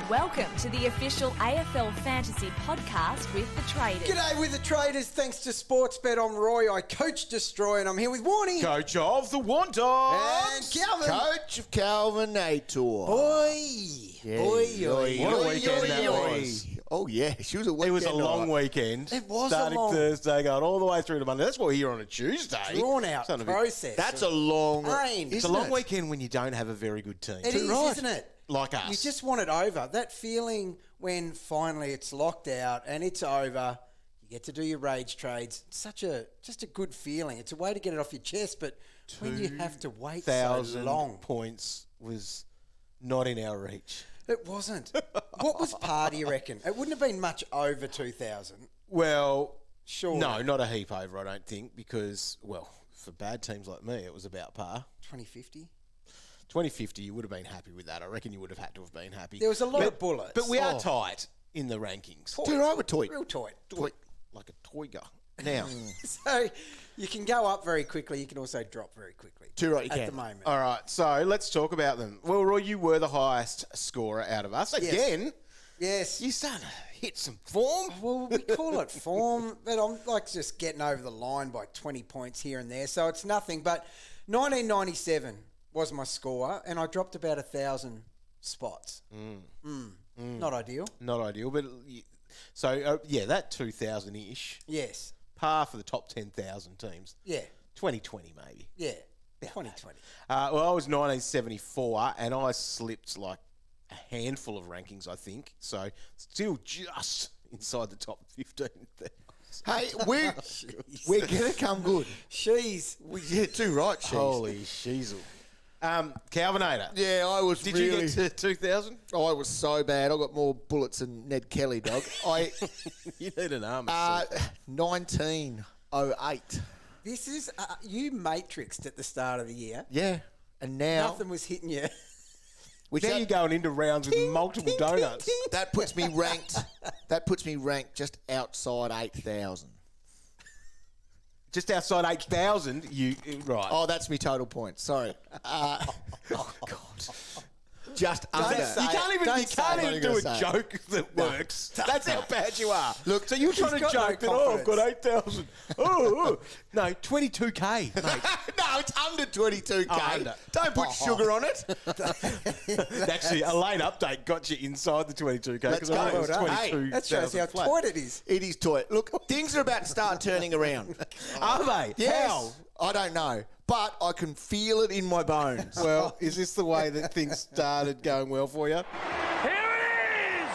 Welcome to the official AFL Fantasy podcast with the Traders. G'day with the Traders. Thanks to Sportsbet, I'm Rory. I coach Destroy, and I'm here with Warnie. Coach of the Warne Dawgs. And Calvin. Coach of Calvinator. What a weekend that was. Oh, yeah. She was a weekend. It was a long weekend. It was starting a long Thursday, going all the way through to Monday. That's what we're here on a Tuesday. Drawn out Something a bit- process. That's a long... Pain. It's a long weekend when you don't have a very good team. It is, right. isn't it? Like us. You just want it over. That feeling when finally it's locked out and it's over, you get to do your rage trades. It's just a good feeling. It's a way to get it off your chest, but when you have to wait so 2,000 long. points was not in our reach. It wasn't. What was par, do you reckon? It wouldn't have been much over 2,000. Well, Sure. no, not a heap over, I don't think, because, well, for bad teams like me, it was about par. 2050? 2050, you would have been happy with that. I reckon you would have had to have been happy. There was a lot of bullets. But we are tight in the rankings. Too right with toy. Real tight. Toy, like a toiger. Now, So you can go up very quickly. You can also drop very quickly. Too right, you at can. the moment. all right, so let's talk about them. Well, Roy, you were the highest scorer out of us. Again, Yes. you starting to hit some form. Well, we call it form, but I'm like just getting over the line by 20 points here and there. So it's nothing. But 1997 was my score, and I dropped about 1,000 spots. Not ideal. Not ideal, but yeah, that 2,000-ish. Yes. Par for the top 10,000 teams. Yeah. 2020 maybe. Yeah. 2020. Well, I was 1974, and I slipped like a handful of rankings, I think. So still just inside the top 15,000. Hey, we're going to come good. Yeah, too right, she's. Holy Sheezel. Calvinator. Yeah, I was Did really... you get to 2,000? I was so bad. I got more bullets than Ned Kelly, dog. You need an arm. 1908. This is, you matrixed at the start of the year. Yeah. And now... Nothing was hitting you. Which Now that, you're going into rounds with multiple donuts. that puts me ranked... That puts me ranked just outside 8,000. Just outside 8,000, right. Oh, that's me total points. Sorry. God. Just under. You can't even do a joke that works. That's how bad you are. Look, so you're trying to got joke no that, I've got 8,000. No, 22K, mate. No, it's under 22K. Oh, under. Don't put sugar on it. Actually, a late update got you inside the 22K because Let's I go. think it was Hey, 22. That shows how tight it is. It is tight. Look, things are about to start turning around. Are they? Yes. How? I don't know. But I can feel it in my bones. Well, is this the way that things started going well for you? Here it is!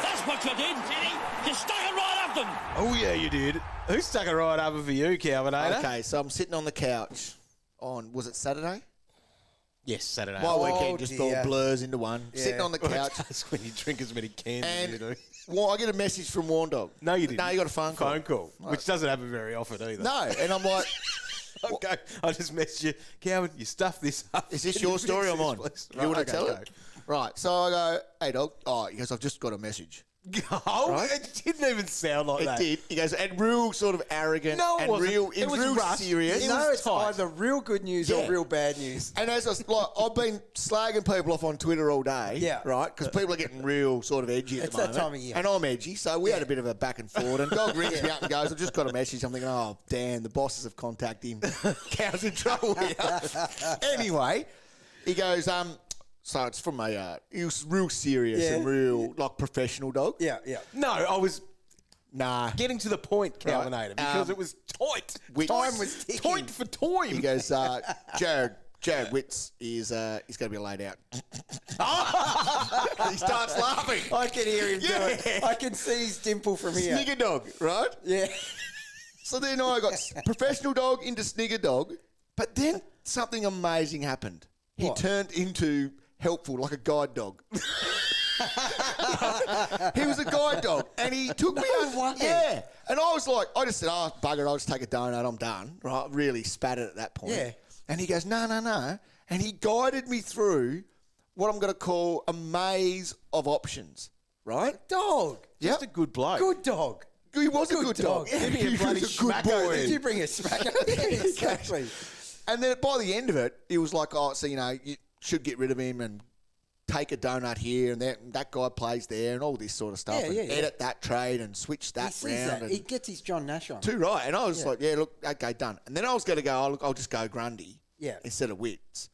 That's what you did, Jenny. You stuck it right up them. Oh, yeah, you did. Who stuck it right over for you, Calvinator? Okay, so I'm sitting on the couch on, was it Saturday? Yes, Saturday. My weekend just dear. all blurs into one. Yeah. Sitting on the couch. That's when you drink as many cans as you do. And well, I get a message from Warne Dawgs. No, you didn't. No, you got a phone call. Phone call, which doesn't happen very often either. No, and I'm like... Okay, I just messaged you, Calvin. You stuffed this up. Is this Can you your story or fix mine? this, please? You want to Okay, tell go. it? Right. So I go, hey, dog. Oh, he goes, I've just got a message. Oh, Right? it didn't even sound like It that. did. He goes, and real sort of arrogant No, it and wasn't. real, It was real rushed. serious. It No, was it's tight. either real good news Yeah. or real bad news. And as I was like, I've been slagging people off on Twitter all day, Yeah. right? Because people are getting real sort of edgy at It's the that moment. time of year. And I'm edgy, so we had Yeah. a bit of a back and forth. And Dog rings me up and goes, I've just got a message. I'm thinking, oh, damn, the bosses have contacted him. Cow's in trouble here. Anyway, he goes, so it's from he was real serious Yeah. and real, like, professional dog. Yeah, yeah. No, I was Nah. getting to the point, Calvinator, because it was tight. Time was ticking. tight for time. He goes, Jared Witz is he's going to be laid out. He starts laughing. I can hear him do Yeah. it. I can see his dimple from here. Snigger dog, right? Yeah. So then I got professional dog into snigger dog, but then something amazing happened. He What? turned into helpful, like a guide dog. He was a guide dog, and he took me out. way. Yeah, and I was like, I just said, "Oh, bugger, I'll just take a donut. I'm done." Right? Really spat it at that point. Yeah. And he goes, "No, no, no," and he guided me through what I'm going to call a maze of options. Right? Dog. Just a good bloke. Good dog. He was a good dog. Give me a He bloody was a good smacko. boy. Did you bring a smacker? Exactly. And then by the end of it, he was like, "Oh, so you know, you should get rid of him and take a donut here and that guy plays there and all this sort of stuff and edit that trade and switch that round. And he gets his John Nash on. Too right. And I was like, yeah, look, okay, done. And then I was going to go, look, I'll just go Grundy instead of Wits.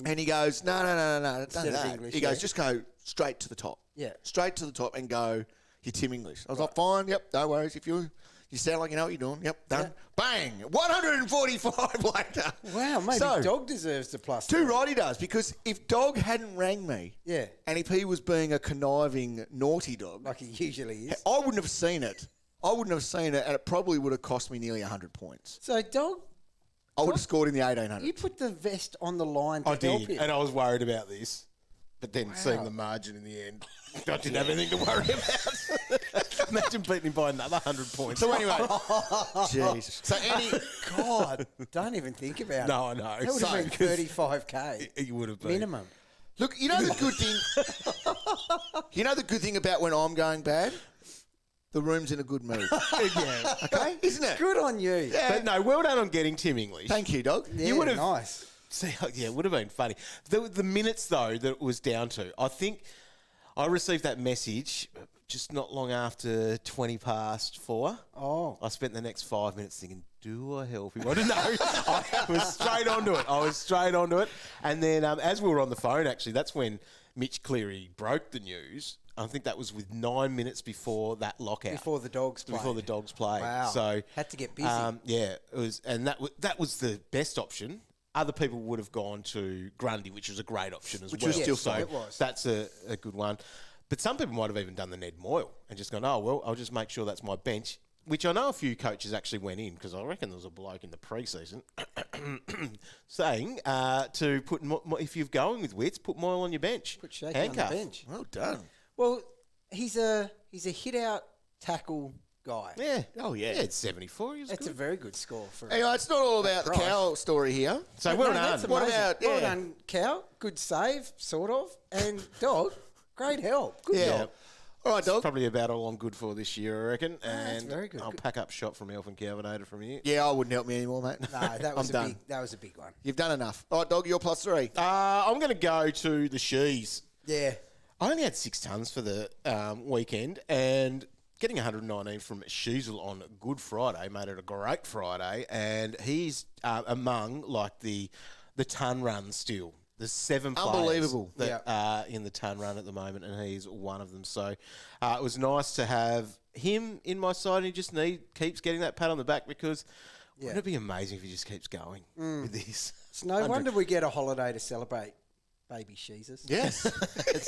And he goes, no, don't do that. English, he goes, just go straight to the top. Yeah. Straight to the top and go your Tim English. I was like, fine, yep, no worries. If you sound like you know what you're doing, yep, done. Yeah. Bang! 145 later. Wow, maybe Dog deserves the plus. Too right he does, because if Dog hadn't rang me, and if he was being a conniving, naughty dog, like he usually is, I wouldn't have seen it. And it probably would have cost me nearly 100 points. So Dog, I would have scored in the 1800. You put the vest on the line to I help did, him. and I was worried about this. But then seeing the margin in the end, I didn't have anything to worry about. Imagine beating him by another 100 points. So anyway, Jesus. So God, don't even think about it. No, I know. That would have been 35k. You would have been. Minimum. Look, you know the good thing. You know the good thing about when I'm going bad. The room's in a good mood. Yeah. Okay, isn't it? Good on you. Yeah. But no, well done on getting Tim English. Thank you, Dog. Yeah, You would have nice. See, yeah, it would have been funny. The minutes, though, that it was down to, I think I received that message just not long after 20 past 4. Oh. I spent the next 5 minutes thinking, do I help him? I don't know. I was straight onto it. And then as we were on the phone, actually, that's when Mitch Cleary broke the news. I think that was with 9 minutes before that lockout. Before the Dogs played. Wow. So had to get busy. Yeah, it was, and that was the best option. Other people would have gone to Grundy, which was a great option as well. Which was still so it was. That's a good one. But some people might have even done the Ned Moyle and just gone, oh, well, I'll just make sure that's my bench, which I know a few coaches actually went in, because I reckon there was a bloke in the pre-season saying to put, if you're going with Wits, put Moyle on your bench. Put Shaky on the bench. Well done. Well, he's a hit-out tackle guy. Yeah. Oh, yeah. Yeah, it's 74. He was That's good. a very good score for Anyway, it's not all about the Christ. cow story here. So well done. That's What amazing. about- Well yeah. done, Cow. Good save, sort of. And Dog, great help. Good Yeah. job. All right, Dog. Probably about all I'm good for this year, I reckon. that's And very good. I'll pack up shop from Elf and Calvinator from here. Yeah, I wouldn't help me anymore, mate. No, that was I'm done. that was a big one. You've done enough. All right, Dog, you're +3. I'm going to go to the Shees. Yeah. I only had 6 tons for the weekend, and getting 119 from Sheezel on Good Friday made it a great Friday, and he's among like the ton run still. There's 7 players Unbelievable. that are in the ton run at the moment, and he's one of them. So it was nice to have him in my side. He just keeps getting that pat on the back, because wouldn't it be amazing if he just keeps going with this? It's no wonder we get a holiday to celebrate baby Sheezers. Yes. Uh,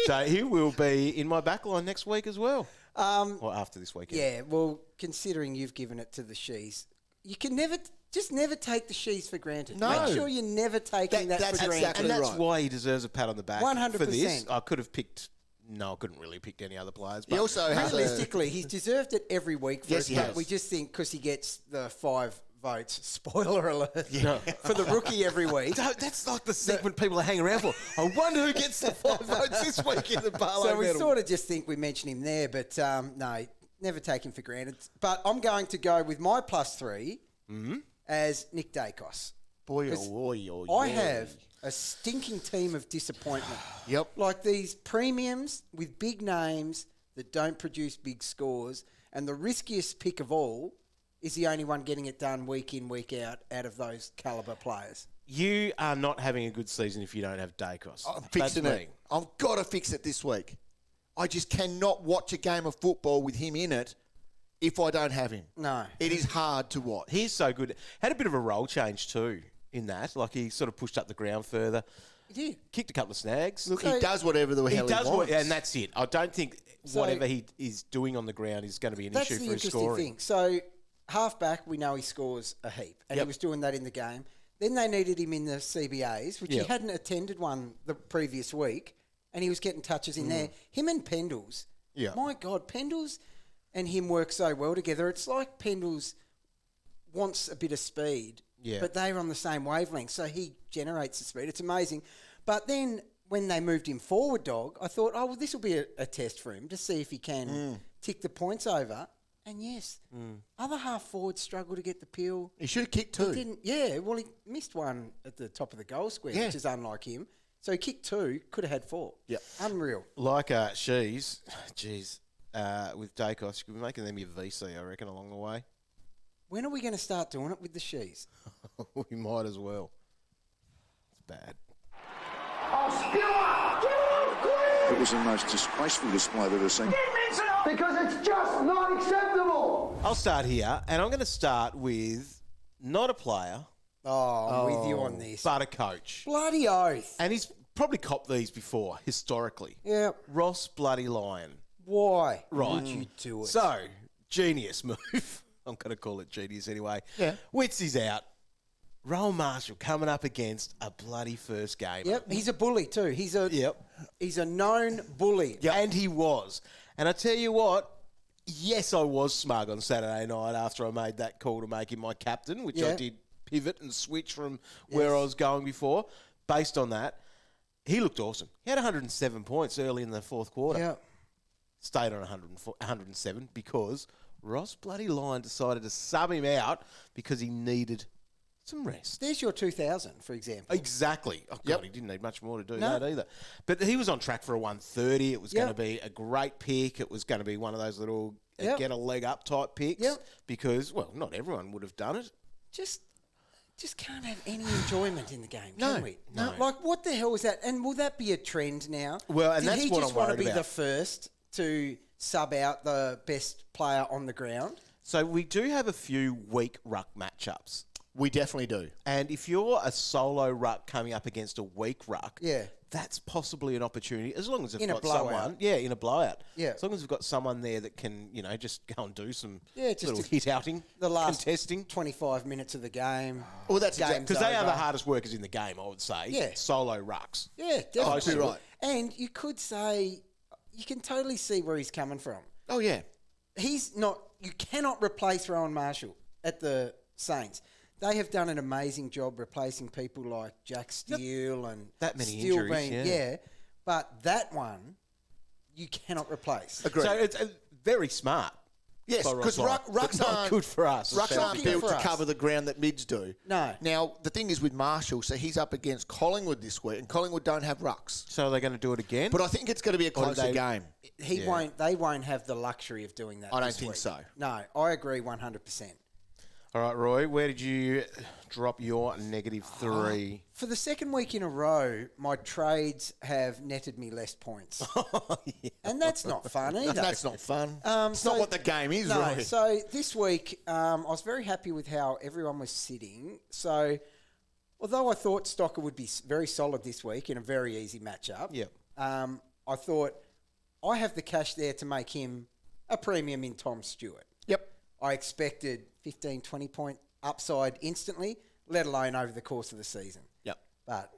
So he will be in my backline next week as well. Or after this weekend. Yeah, well, considering you've given it to the Shees, you can never take the Shees for granted. No. Make sure you're never taking that that's for granted. exactly And that's right. why he deserves a pat on the back 100%. for this. I could have picked... No, I couldn't really pick any other players. But He also has Realistically, he's deserved it every week for Yes, us, he but has. we just think because he gets the 5 votes, spoiler alert, for the rookie every week. That's like the segment people are hanging around for. I wonder who gets the 5 votes this week in the Barlow So we medal. sort of just think we mention him there, but no, never take him for granted. But I'm going to go with my +3 as Nick Dacos. I have a stinking team of disappointment. Yep. Like these premiums with big names that don't produce big scores, and the riskiest pick of all is the only one getting it done week in, week out of those calibre players. You are not having a good season if you don't have Dacos. I'm fixing That's it. me. I've got to fix it this week. I just cannot watch a game of football with him in it if I don't have him. No. It is hard to watch. He's so good. Had a bit of a role change too in that. Like he sort of pushed up the ground further. He did. Kicked a couple of snags. Look, he does whatever the hell he wants. And that's it. I don't think So- whatever he is doing on the ground is going to be an That's issue the for his interesting scoring. thing. So, halfback, we know he scores a heap, and he was doing that in the game. Then they needed him in the CBAs, which he hadn't attended one the previous week, and he was getting touches in there. Him and Pendles. Yeah. My God, Pendles and him work so well together. It's like Pendles wants a bit of speed, but they're on the same wavelength, so he generates the speed. It's amazing. But then when they moved him forward, Dog, I thought, oh, well, this will be a test for him to see if he can tick the points over. And yes, other half forwards struggle to get the peel. He should have kicked He two. didn't. Yeah, well, he missed one at the top of the goal square, which is unlike him. So he kicked 2, could have had 4. Yep. Unreal. Like Shees, with Dacos, you could be making them your VC, I reckon, along the way. When are we going to start doing it with the Shees? We might as well. It's bad. It was the most disgraceful display I've ever seen. Because it's just not acceptable. I'll start here, and I'm going to start with not a player, I'm with you on this. but a coach. Bloody oath. And he's probably copped these before, historically. Yeah. Ross Bloody Lyon. Why Right. would you do it? So, genius move. I'm going to call it genius anyway. Yeah. Witsy's out. Rowan Marshall coming up against a bloody first game. Yep, he's a bully too. He's a known bully. Yep. And he was. And I tell you what, yes, I was smug on Saturday night after I made that call to make him my captain, which I did pivot and switch from where I was going before. Based on that, he looked awesome. He had 107 points early in the fourth quarter. Yeah. Stayed on 107 because Ross Bloody Lyon decided to sub him out because he needed some rest. There's your 2,000, for example. Exactly. Oh, God, he didn't need much more to do No. that either. But he was on track for a 130. It was going to Yep. be a great pick. It was going to be one of those little Yep. get a leg up type picks Yep. because, well, not everyone would have done it. Just can't have any enjoyment in the game, No, can we? no. Like, what the hell is that? And will that be a trend now? Well, and Did that's he what just I'm want to worried be about. the first to sub out the best player on the ground? So we do have a few weak ruck matchups. We definitely do. And if you're a solo ruck coming up against a weak ruck, Yeah. that's possibly an opportunity, as long as they've In a got blowout. someone. Yeah, in a blowout. Yeah. As long as we've got someone there that can, just go and do some Just little to- hit outing, The last contesting. 25 minutes of the game. Well, that's Game's Because they are the over. hardest workers in the game, I would say. Yeah. Solo rucks. Yeah, definitely. right. And you could say, you can totally see where he's coming from. Oh, yeah. You cannot replace Rowan Marshall at the Saints. They have done an amazing job replacing people like Jack Steele and That many Steele injuries, yeah. But that one, you cannot replace. Agreed. So it's very smart. Yes, by because Ross Lyon, rucks but not aren't good for us. Rucks as aren't fantasy built for to us. cover the ground that mids do. No. Now the thing is with Marshall, so he's up against Collingwood this week, and Collingwood don't have rucks. So are they going to do it again? But I think it's going to be a Or did closer they- game. They won't have the luxury of doing that. I don't this think week. so. No, I agree 100%. All right, Roy, where did you drop your -3? For the second week in a row, my trades have netted me less points. And that's not fun either. That's not fun. It's so- not what the game is, No, Roy. so this week, I was very happy with how everyone was sitting. So, although I thought Stocker would be very solid this week in a very easy matchup, Yep. I thought I have the cash there to make him a premium in Tom Stewart. Yep. I expected 15, 20 point upside instantly, let alone over the course of the season. Yep. But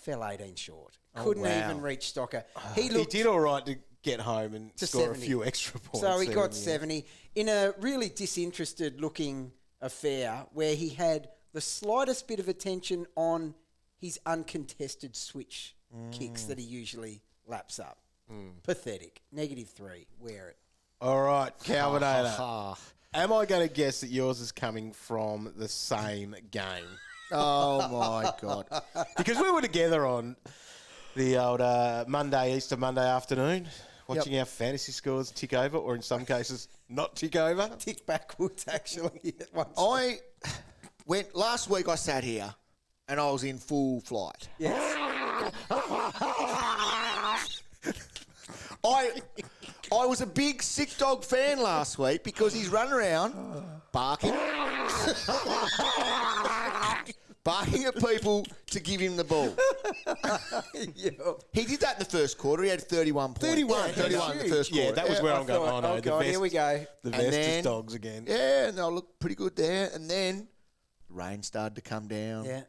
fell 18 short. Couldn't wow. even reach Stocker. He did all right to get home and to score 70. a few extra points. So he there got in the end. 70 in a really disinterested looking affair where he had the slightest bit of attention on his uncontested switch kicks that he usually laps up. Pathetic. -3. Wear it. All right, Calvinator. Am I going to guess that yours is coming from the same game? Oh my God. Because we were together on the old Easter Monday afternoon, watching our fantasy scores tick over, or in some cases, not tick over. Tick backwards, actually. at one I went last week. I sat here and I was in full flight. Yes. I was a big sick dog fan last week because he's run around barking, barking at people to give him the ball. He did that in the first quarter. He had 31 points. 31 in the first quarter. Yeah, that was where I'm going. Oh, no, the God, best, here we go. The And best then- is dogs again. Yeah, and they'll look pretty good there. And then the rain started to come down. Yeah.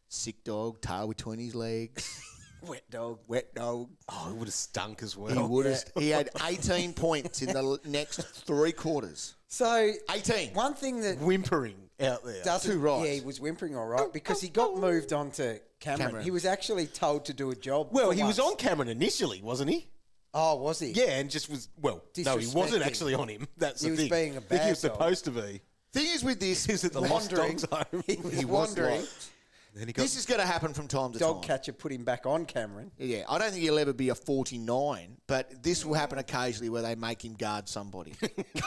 Sick dog, tail between his legs. Wet dog. Wet dog. Oh, it would have stunk as He well. would have. He had 18 points in the next 3 quarters. So 18. one thing that Whimpering out there. doesn't, Too right. yeah, he was whimpering all right because he got moved on to Cameron. He was actually told to do a job. Well, for he was once. on Cameron initially, wasn't he? Oh, was he? Yeah, and just was, no, he wasn't Disrespecting. actually on him. That's He the was thing. being a I think he bad was dog. supposed to be. Thing is with this, He was at the Lost Wandering. Dogs home. He was he was wandering. lost. Then he got This is going to happen from time to Dog time. catcher put him back on, Cameron. Yeah, I don't think he'll ever be a 49, but this will happen occasionally where they make him guard somebody.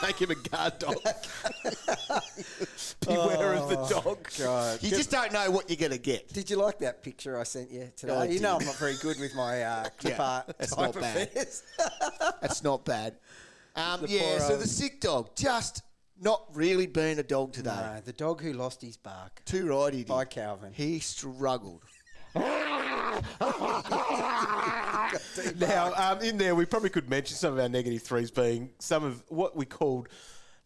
make him a guard dog. Beware of the dog. God. You just don't know what you're going to get. Did you like that picture I sent you today? I You know did. I'm not very good with my clip art that's type not bad. affairs. That's not bad. poor So old- the sick dog, just not really being a dog today. No, the dog who lost his bark. Too right he did. By Calvin. He struggled. Now, in there, we probably could mention some of our negative threes being some of what we called,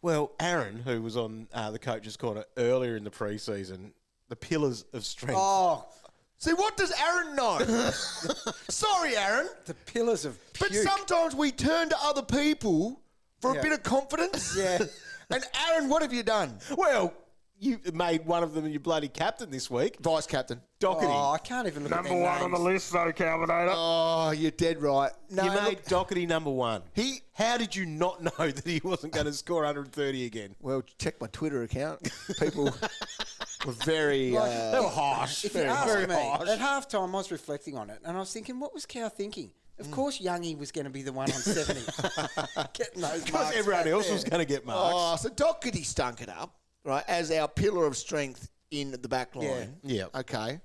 well, Aaron, who was on the coach's corner earlier in the pre-season, the pillars of strength. Oh, See, what does Aaron know? Sorry, Aaron. the pillars of But puke. sometimes we turn to other people for Yeah. a bit of confidence. Yeah. And Aaron, what have you done? Well, you made one of them your bloody captain this week. Vice captain. Doherty. Oh, I can't even look at Number their one on the names. list, though, Calvinator. Oh, you're dead right. No, You made look, Doherty number one. How did you not know that he wasn't going to score 130 again? well, check my Twitter account. People were very... They were harsh. If you Very, ask very me, harsh. at halftime I was reflecting on it and I was thinking, what was Cow thinking? Of course Youngie was going to be the one on 70. Getting those Because marks everyone back else there. was going to get marks. Oh, so Doherty stunk it up, right, as our pillar of strength in the back line. Yeah. Okay.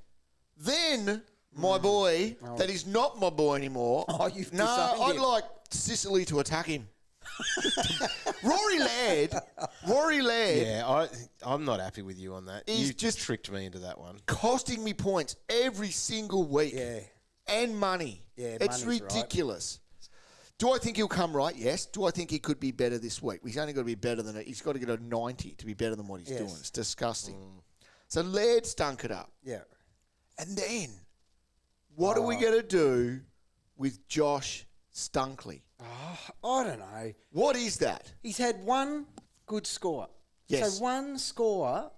Then, my boy, that is not my boy anymore. Oh, you've No, disowned I'd him. like Sicily to attack him. Rory Laird Yeah, I'm not happy with you on that. He's You just- tricked me into that one. costing me points every single week. Yeah. And money. Yeah, it's money's right. ridiculous. Do I think he'll come right? Yes. Do I think he could be better this week? He's only got to be better than it. He's got to get a 90 to be better than what he's Yes. doing. It's disgusting. So Laird stunk it up. Yeah. And then, what are we going to do with Josh Dunkley? I don't know. What is that? He's had one good score. Yes. So one score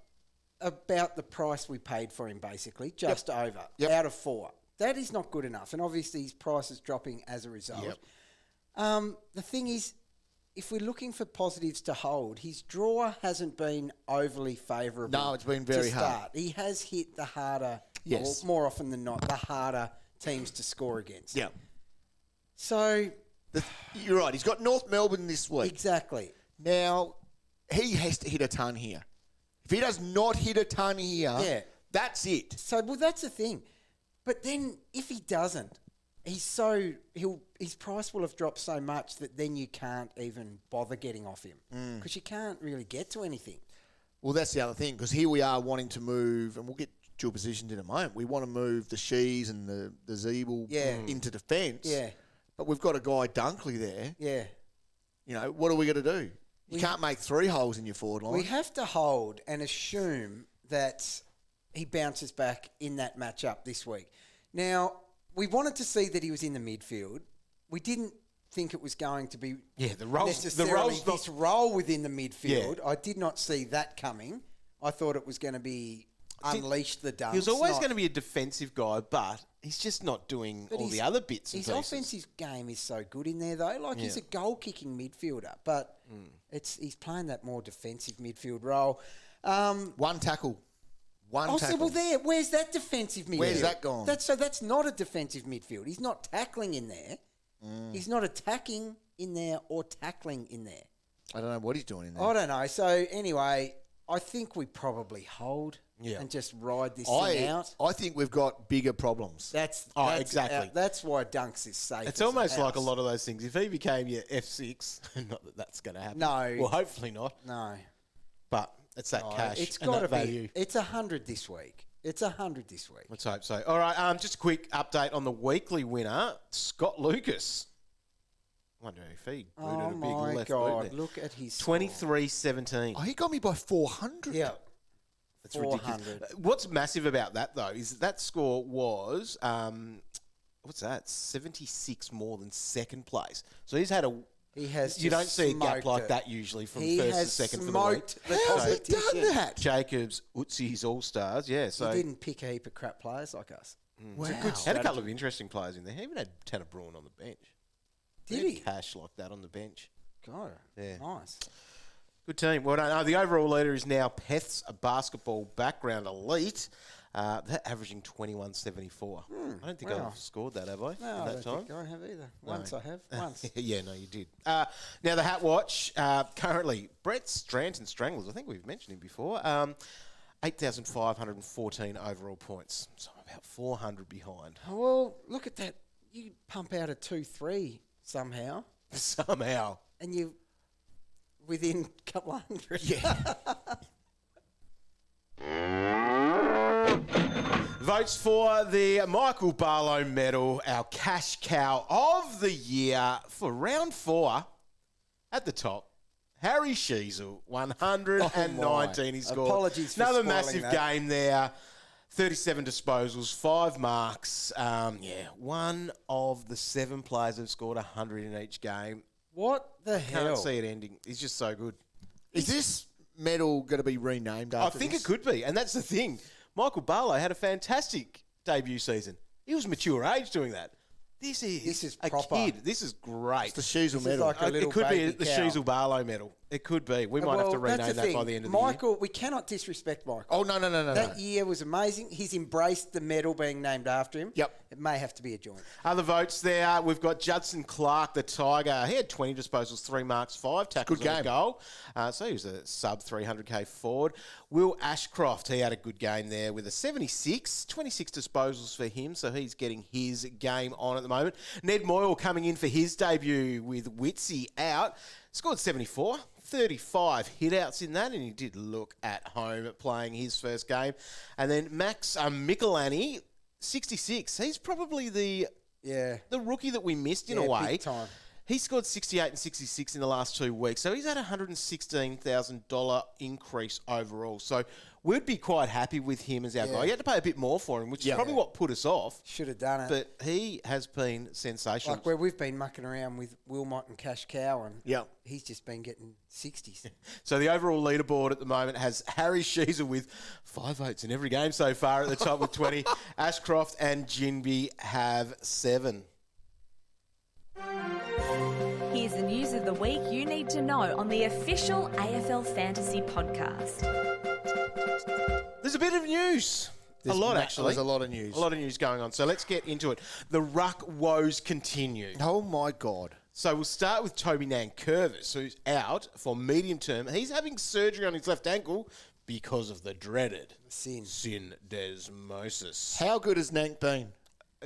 about the price we paid for him, basically, just over, Yep. out of 4. That is not good enough. And obviously his price is dropping as a result. The thing is, if we're looking for positives to hold, his draw hasn't been overly favourable. No, it's been very to hard. start. He has hit the harder, Yes. or more often than not, the harder teams to score against. Yeah. So, You're right. He's got North Melbourne this week. exactly. Now, he has to hit a ton here. If he does not hit a ton here, Yeah. that's it. So, well, that's the thing. But then, if he doesn't, his price will have dropped so much that then you can't even bother getting off him because you can't really get to anything. Well, that's the other thing, because here we are wanting to move, and we'll get dual positions in a moment. We want to move the Shees and the Ziebell into defence. Yeah. But we've got a guy Dunkley there. Yeah, You know, what are we going to do? You can't make 3 holes in your forward line. we have to hold and assume that he bounces back in that matchup this week. Now, we wanted to see that he was in the midfield. We didn't think it was going to be the roles necessarily not- this role within the midfield. I did not see that coming. I thought it was going to be unleash the dunks. He was always not- going to be a defensive guy, but he's just not doing But all his- the other bits and His pieces. offensive game is so good in there, though. Like, he's a goal-kicking midfielder, but he's playing that more defensive midfield role. One tackle. One So, tackle. well, there. Where's that defensive midfield? Where's that gone? That's not a defensive midfield. He's not tackling in there. He's not attacking in there or tackling in there. I don't know what he's doing in there. I don't know. So, anyway, I think we probably hold and just ride this thing out. I think we've got bigger problems. That's exactly. That's why Dunks is safe. It's as almost like a house. lot of those things. If he became your F6, not that that's going to happen. No. Well, hopefully not. No. But it's that cash It's and got to that be. value. It's 100 this week. It's 100 this week. Let's hope so. All right, just a quick update on the weekly winner, Scott Lucas. I wonder if he booted Oh a big my left God! boot there. Look at his score. 23-17. Oh, he got me by 400. Yeah. That's ridiculous. 400. What's massive about that, though, is that score was, what's that, 76 more than second place. So he's had a... He has. You don't just see a gap smoked like it. that usually from He first to has second for the smoked week. the How's he competition. done that? Jacobs, Utsis, All-Stars, yeah. So He didn't pick a heap of crap players like us. Wow. had a couple of interesting players in there. He even had Tanner Bruin on the bench. Did had he? Cash like that on the bench. God. Yeah. Nice. Good team. Well done. The overall leader is now Peth's basketball background elite. That averaging 21.74. I don't think I've scored that, have I? No, in I that don't time? think I have either. Once I have. Once. Yeah, no, you did. Now, the Hat Watch, currently, Brett Stranton Stranglers, I think we've mentioned him before, 8,514 overall points. So I'm about 400 behind. Oh, well, look at that. You pump out a 2-3 somehow, Somehow. and you within a couple of hundred. Yeah. Votes for the Michael Barlow medal, our cash cow of the year for round 4 at the top. Harry Sheezel, 119 he scored. Apologies for Another spoiling massive that. game there. 37 disposals, 5 marks. One of the 7 players who've scored 100 in each game. What the hell? Can't see it ending. He's just so good. Is this medal going to be renamed after I think this? it could be, and that's the thing. Michael Barlow had a fantastic debut season. He was mature age doing that. This is a proper. kid. This is great. It's the Sheezel This is medal. like a little It could be baby the cow. Sheezel Barlow medal. It could be. We might have to Well, that's rename the that thing. by the end of the year. Michael, we cannot disrespect Michael. Oh, no. That year was amazing. He's embraced the medal being named after him. Yep. It may have to be a joint. Other votes there, we've got Judson Clark, the Tiger. He had 20 disposals, 3 marks, 5 tackles Good and a game. goal. So he was a sub 300k forward. Will Ashcroft, he had a good game there with a 76, 26 disposals for him, so he's getting his game on at the moment. Ned Moyle coming in for his debut with Witsy out. Scored 74, 35 hit-outs in that, and he did look at home at playing his first game. And then Max Michelani, 66. He's probably the rookie that we missed in a way. Big time. He scored 68 and 66 in the last 2 weeks, so he's had a $116,000 increase overall. So we'd be quite happy with him as our guy. You had to pay a bit more for him, which is probably what put us off. Should have done it. But he has been sensational. Like where we've been mucking around with Wilmot and Cash Cow, and Yep. he's just been getting 60s. So the overall leaderboard at the moment has Harry Sheezel with 5 votes in every game so far at the top with 20. Ashcroft and Jinby have 7. Here's the news of the week you need to know on the official AFL Fantasy podcast. There's a bit of news. A lot, actually. There's a lot of news. A lot of news going on. So let's get into it. The ruck woes continue. Oh, my God. So we'll start with Toby Nankervis, who's out for medium term. He's having surgery on his left ankle because of the dreaded syndesmosis. How good has Nank been?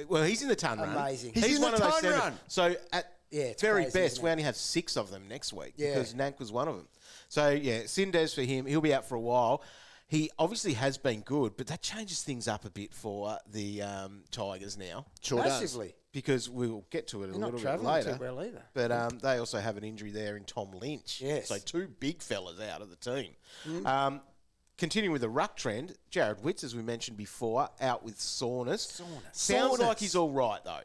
Well, he's in the ton run. Amazing. He's in one the of those ton 7. run. So at it's very crazy, best, isn't we it? only have 6 of them next week Yeah. because Nank was one of them. So, yeah, Syndes for him. He'll be out for a while. He obviously has been good, but that changes things up a bit for the Tigers now. Sure Massively. Because we'll get to it a They're not little bit travelling later. too well either. But they also have an injury there in Tom Lynch. Yes. So 2 big fellas out of the team. Continuing with the ruck trend, Jared Witts, as we mentioned before, out with soreness. Sounds Soreness. like he's all right, though.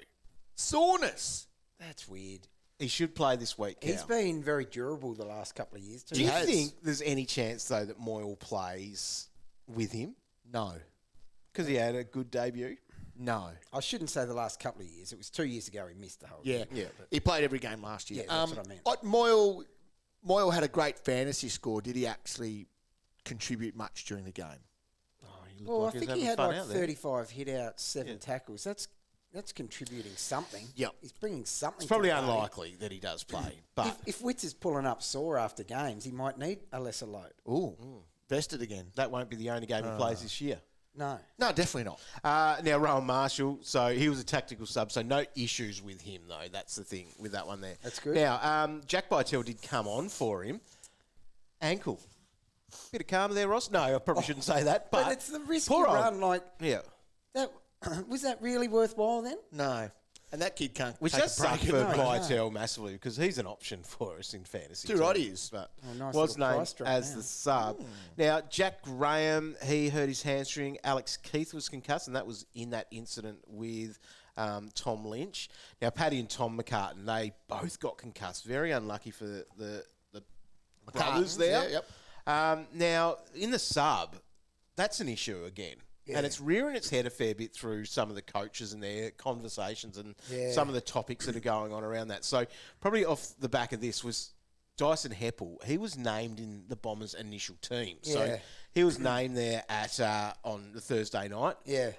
Soreness. That's weird. He should play this week, Cal. He's been very durable the last couple of years too. Do you has. think there's any chance, though, that Moyle plays with him? No. Because he had a good debut? No. I shouldn't say the last couple of years. It was 2 years ago he missed the whole Yeah. year. He played every game last year. Yeah, that's what I meant. Moyle had a great fantasy score. Did he actually contribute much during the game? Well, I think he had like 35 hit-outs, 7 tackles. That's contributing something. Yep. He's bringing something. It's probably to the party. unlikely that he does play. But If Witts is pulling up sore after games, he might need a lesser load. Ooh. Vested again. that won't be the only game he plays this year. No. No, definitely not. Now, Rowan Marshall, so he was a tactical sub, so no issues with him, though. That's the thing with that one there. That's good. Now, Jack Bytel did come on for him. Ankle. Bit of karma there, Ross? No, I probably shouldn't say that. But, But it's the risky poor old- run. Like, Yeah. that was that really worthwhile then? No. And that kid can't Which take does a break. suck for No, he Bytel massively because he's an option for us in fantasy. Too too. right he is. But nice was little named price drop as now. the sub. Now, Jack Graham, he hurt his hamstring. Alex Keith was concussed, and that was in that incident with Tom Lynch. Now, Paddy and Tom McCartan, they both got concussed. Very unlucky for the brothers there. Yeah, yep. Now, in the sub, that's an issue again. Yeah. And it's rearing its head a fair bit through some of the coaches and their conversations and Yeah. some of the topics that are going on around that. So probably off the back of this was Dyson Heppel, he was named in the Bombers' initial team. So Yeah. he was named there at on the Thursday night. Yeah.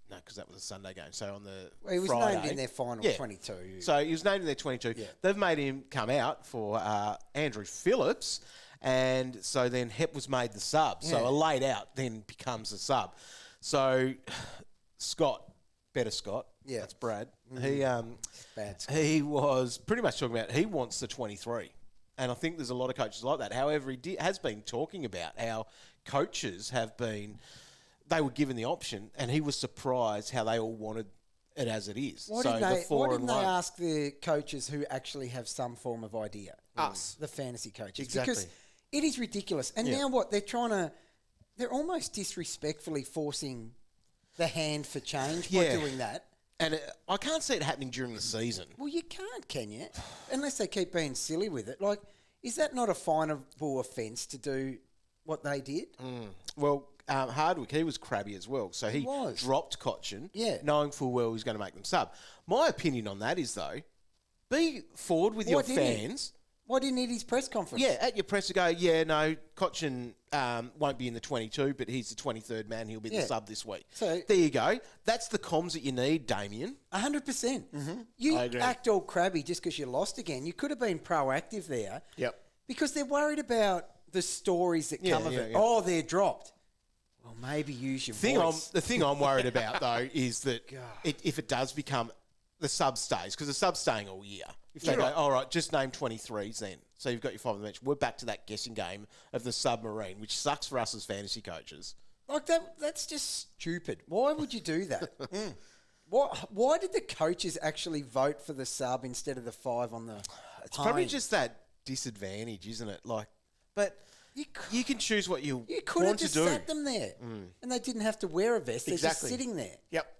No, because that was a Sunday game. So on the Well, he was Friday, named in their final 22. So he was named in their 22. Yeah. They've made him come out for Andrew Phillips, and so then Hep was made the sub. So Yeah. a laid out then becomes a sub. So Scott, Yeah. that's Brad. Bad. He was pretty much talking about he wants the 23. And I think there's a lot of coaches like that. However, has been talking about how coaches have been, they were given the option, and he was surprised how they all wanted it as it is. Why so didn't the they, 4 why and didn't they 1. ask the coaches who actually have some form of idea? Us. The fantasy coaches. Exactly. Because it is ridiculous. And now what? They're almost disrespectfully forcing the hand for change by doing that. And I can't see it happening during the season. Well, you can't, can you? Unless they keep being silly with it. Like, is that not a finable offence to do what they did? Well, Hardwick, he was crabby as well. So he was. dropped Cochin, Yeah. knowing full well he was going to make them sub. My opinion on that is, though, be forward with Why your didn't he? fans. Why didn't he need his press conference? Yeah, at your presser go, no, Cochin won't be in the 22, but he's the 23rd man. He'll be the Yeah. sub this week. So- there you go. That's the comms that you need, Damien. 100%. You I agree. act all crabby just because you lost again. You could have been proactive there. Yep. Because they're worried about the stories that come of it. yeah. Oh, they're dropped. Well, maybe use your voice. The thing I'm worried about, though, is that if it does become the sub stays, because the sub's staying all year. If they go, all right, just name 23s then. So you've got your 5 on the bench. We're back to that guessing game of the submarine, which sucks for us as fantasy coaches. Like that's just stupid. Why would you do that? Why did the coaches actually vote for the sub instead of the 5 on the It's probably just that disadvantage, isn't it? But you can choose what you could have want to just do. sat them there. And they didn't have to wear a vest. They're Exactly. just sitting there. Yep.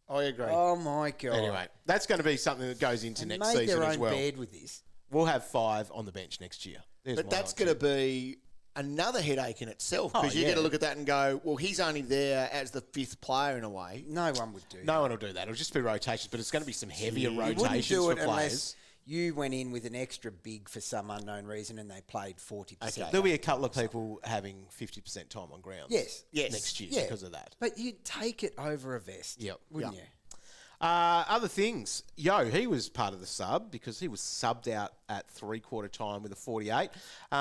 I agree. Oh, my God. Anyway, that's going to be something that goes into They next made season their as own well. bed with this. We'll have 5 on the bench next year. There's But my that's idea. going to be another headache in itself because you're going to look at that and go, well, he's only there as the 5th player in a way. No one would do that. No one will do that. It'll just be rotations, but it's going to be some heavier You wouldn't rotations do for it players. unless you went in with an extra big for some unknown reason and they played 40%. There'll be a couple of people having 50% time on ground. Yes. Next year Yeah. because of that. But you'd take it over a vest, Yep. wouldn't Yep. you? Other things. He was part of the sub because he was subbed out at 3/4 time with a 48.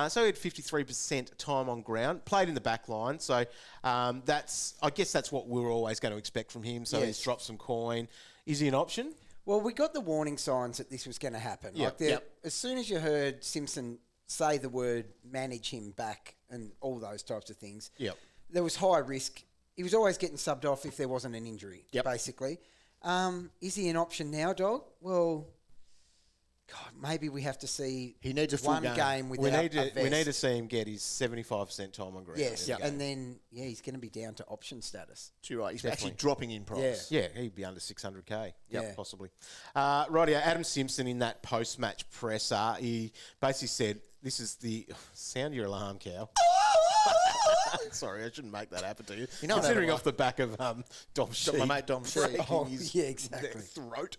So he had 53% time on ground, played in the back line. So I guess that's what we were always going to expect from him. So he's Yes. dropped some coin. Is he an option? Well, we got the warning signs that this was going to happen. Yep. As soon as you heard Simpson say the word manage him back and all those types of things, Yep. there was high risk. He was always getting subbed off if there wasn't an injury, Yep. basically. Is he an option now, Dog? Well, God, maybe we have to see He needs a full one game. game We without need a to we need to vest. see him get his 75% time on ground. Yes, in the and game. then, he's going to be down to option status. Too right. He's Definitely. actually dropping in price. Yeah, he'd be under 600k. Yep, Yeah. possibly. Rightio, Adam Simpson in that post-match presser, he basically said, this is the... Sound your alarm, cow. Sorry, I shouldn't make that happen to you. You know what Considering I off the back of Dom Sheep. My mate Dom Sheep. Oh, He's- yeah, exactly. Throat.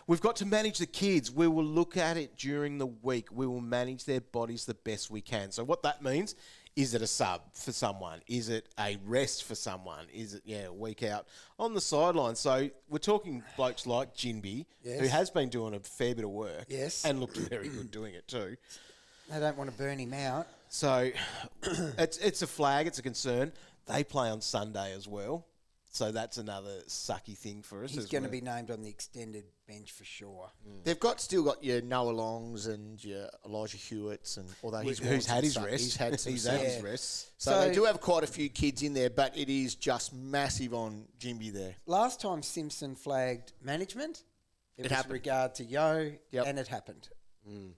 We've got to manage the kids. We will look at it during the week. We will manage their bodies the best we can. So what that means, is it a sub for someone? Is it a rest for someone? Is it, a week out on the sideline? So we're talking blokes like Jinby, who Yes. has been doing a fair bit of work. Yes. And looked very good doing it too. They don't want to burn him out. So it's a flag, it's a concern. They play on Sunday as well. So that's another sucky thing for us. He's as going to well. be named on the extended bench for sure. They've still got your Noah Longs and your Elijah Hewitts, and although he's Who's worn some had his stuff, rest. he's had some He's stuff. had his rest. So they do have quite a few kids in there, but it is just massive on Jimby there. Last time Simpson flagged management, it was happened. regard to Yep. and it happened.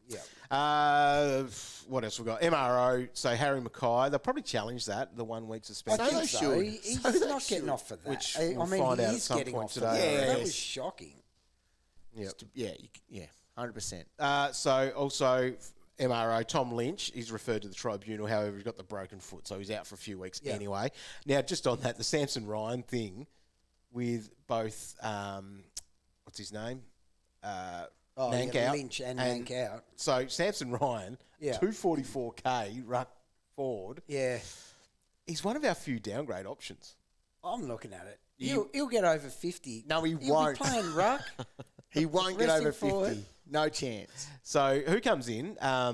Yeah. What else we got? MRO. So Harry Mackay. They'll probably challenge that, the 1 week I suspension. think they so. should. He's So they not getting should. off for that. Which I we'll mean, find out he at is some getting point off for today. that. Yeah. That was shocking. Yep. 100%. So also MRO Tom Lynch. He's referred to the tribunal. However, he's got the broken foot, so he's out for a few weeks anyway. Now, just on that, the Samson Ryan thing with both. What's his name? Oh, Nank yeah, out. Lynch and Nank out. So Samson Ryan, Yeah. 244k ruck forward. Yeah. He's one of our few downgrade options. I'm looking at it. He'll get over 50. No, he He'll won't. be playing ruck. He won't get Rest over him forward. 50. No chance. So who comes in? I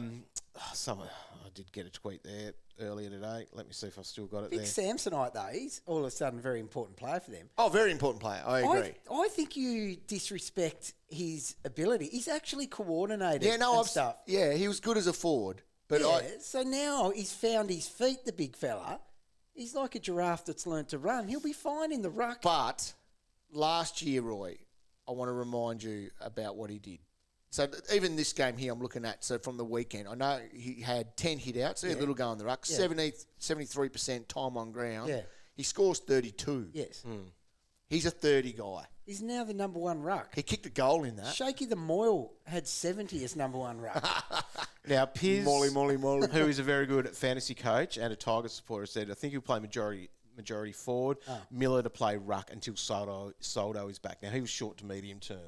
did get a tweet there earlier today. Let me see if I've still got it Big there. Samsonite, though. He's all of a sudden a very important player for them. Oh, very important player. I agree. I think you disrespect his ability. He's actually coordinated Yeah, no, and stuff. Yeah, he was good as a forward. But Yeah, so now he's found his feet, the big fella. He's like a giraffe that's learnt to run. He'll be fine in the ruck. But last year, Roy, I want to remind you about what he did. So even this game here I'm looking at, so from the weekend, I know he had 10 hit-outs, a little go on the ruck, 73% time on ground. Yeah. He scores 32. Yes. He's a 30 guy. He's now the number one ruck. He kicked a goal in that. Shaky the Moyle had 70 as number one ruck. Now, Piz, Molly. who is a very good fantasy coach and a Tigers supporter, said, I think he'll play majority forward, Miller to play ruck until Soldo is back. Now, he was short to medium term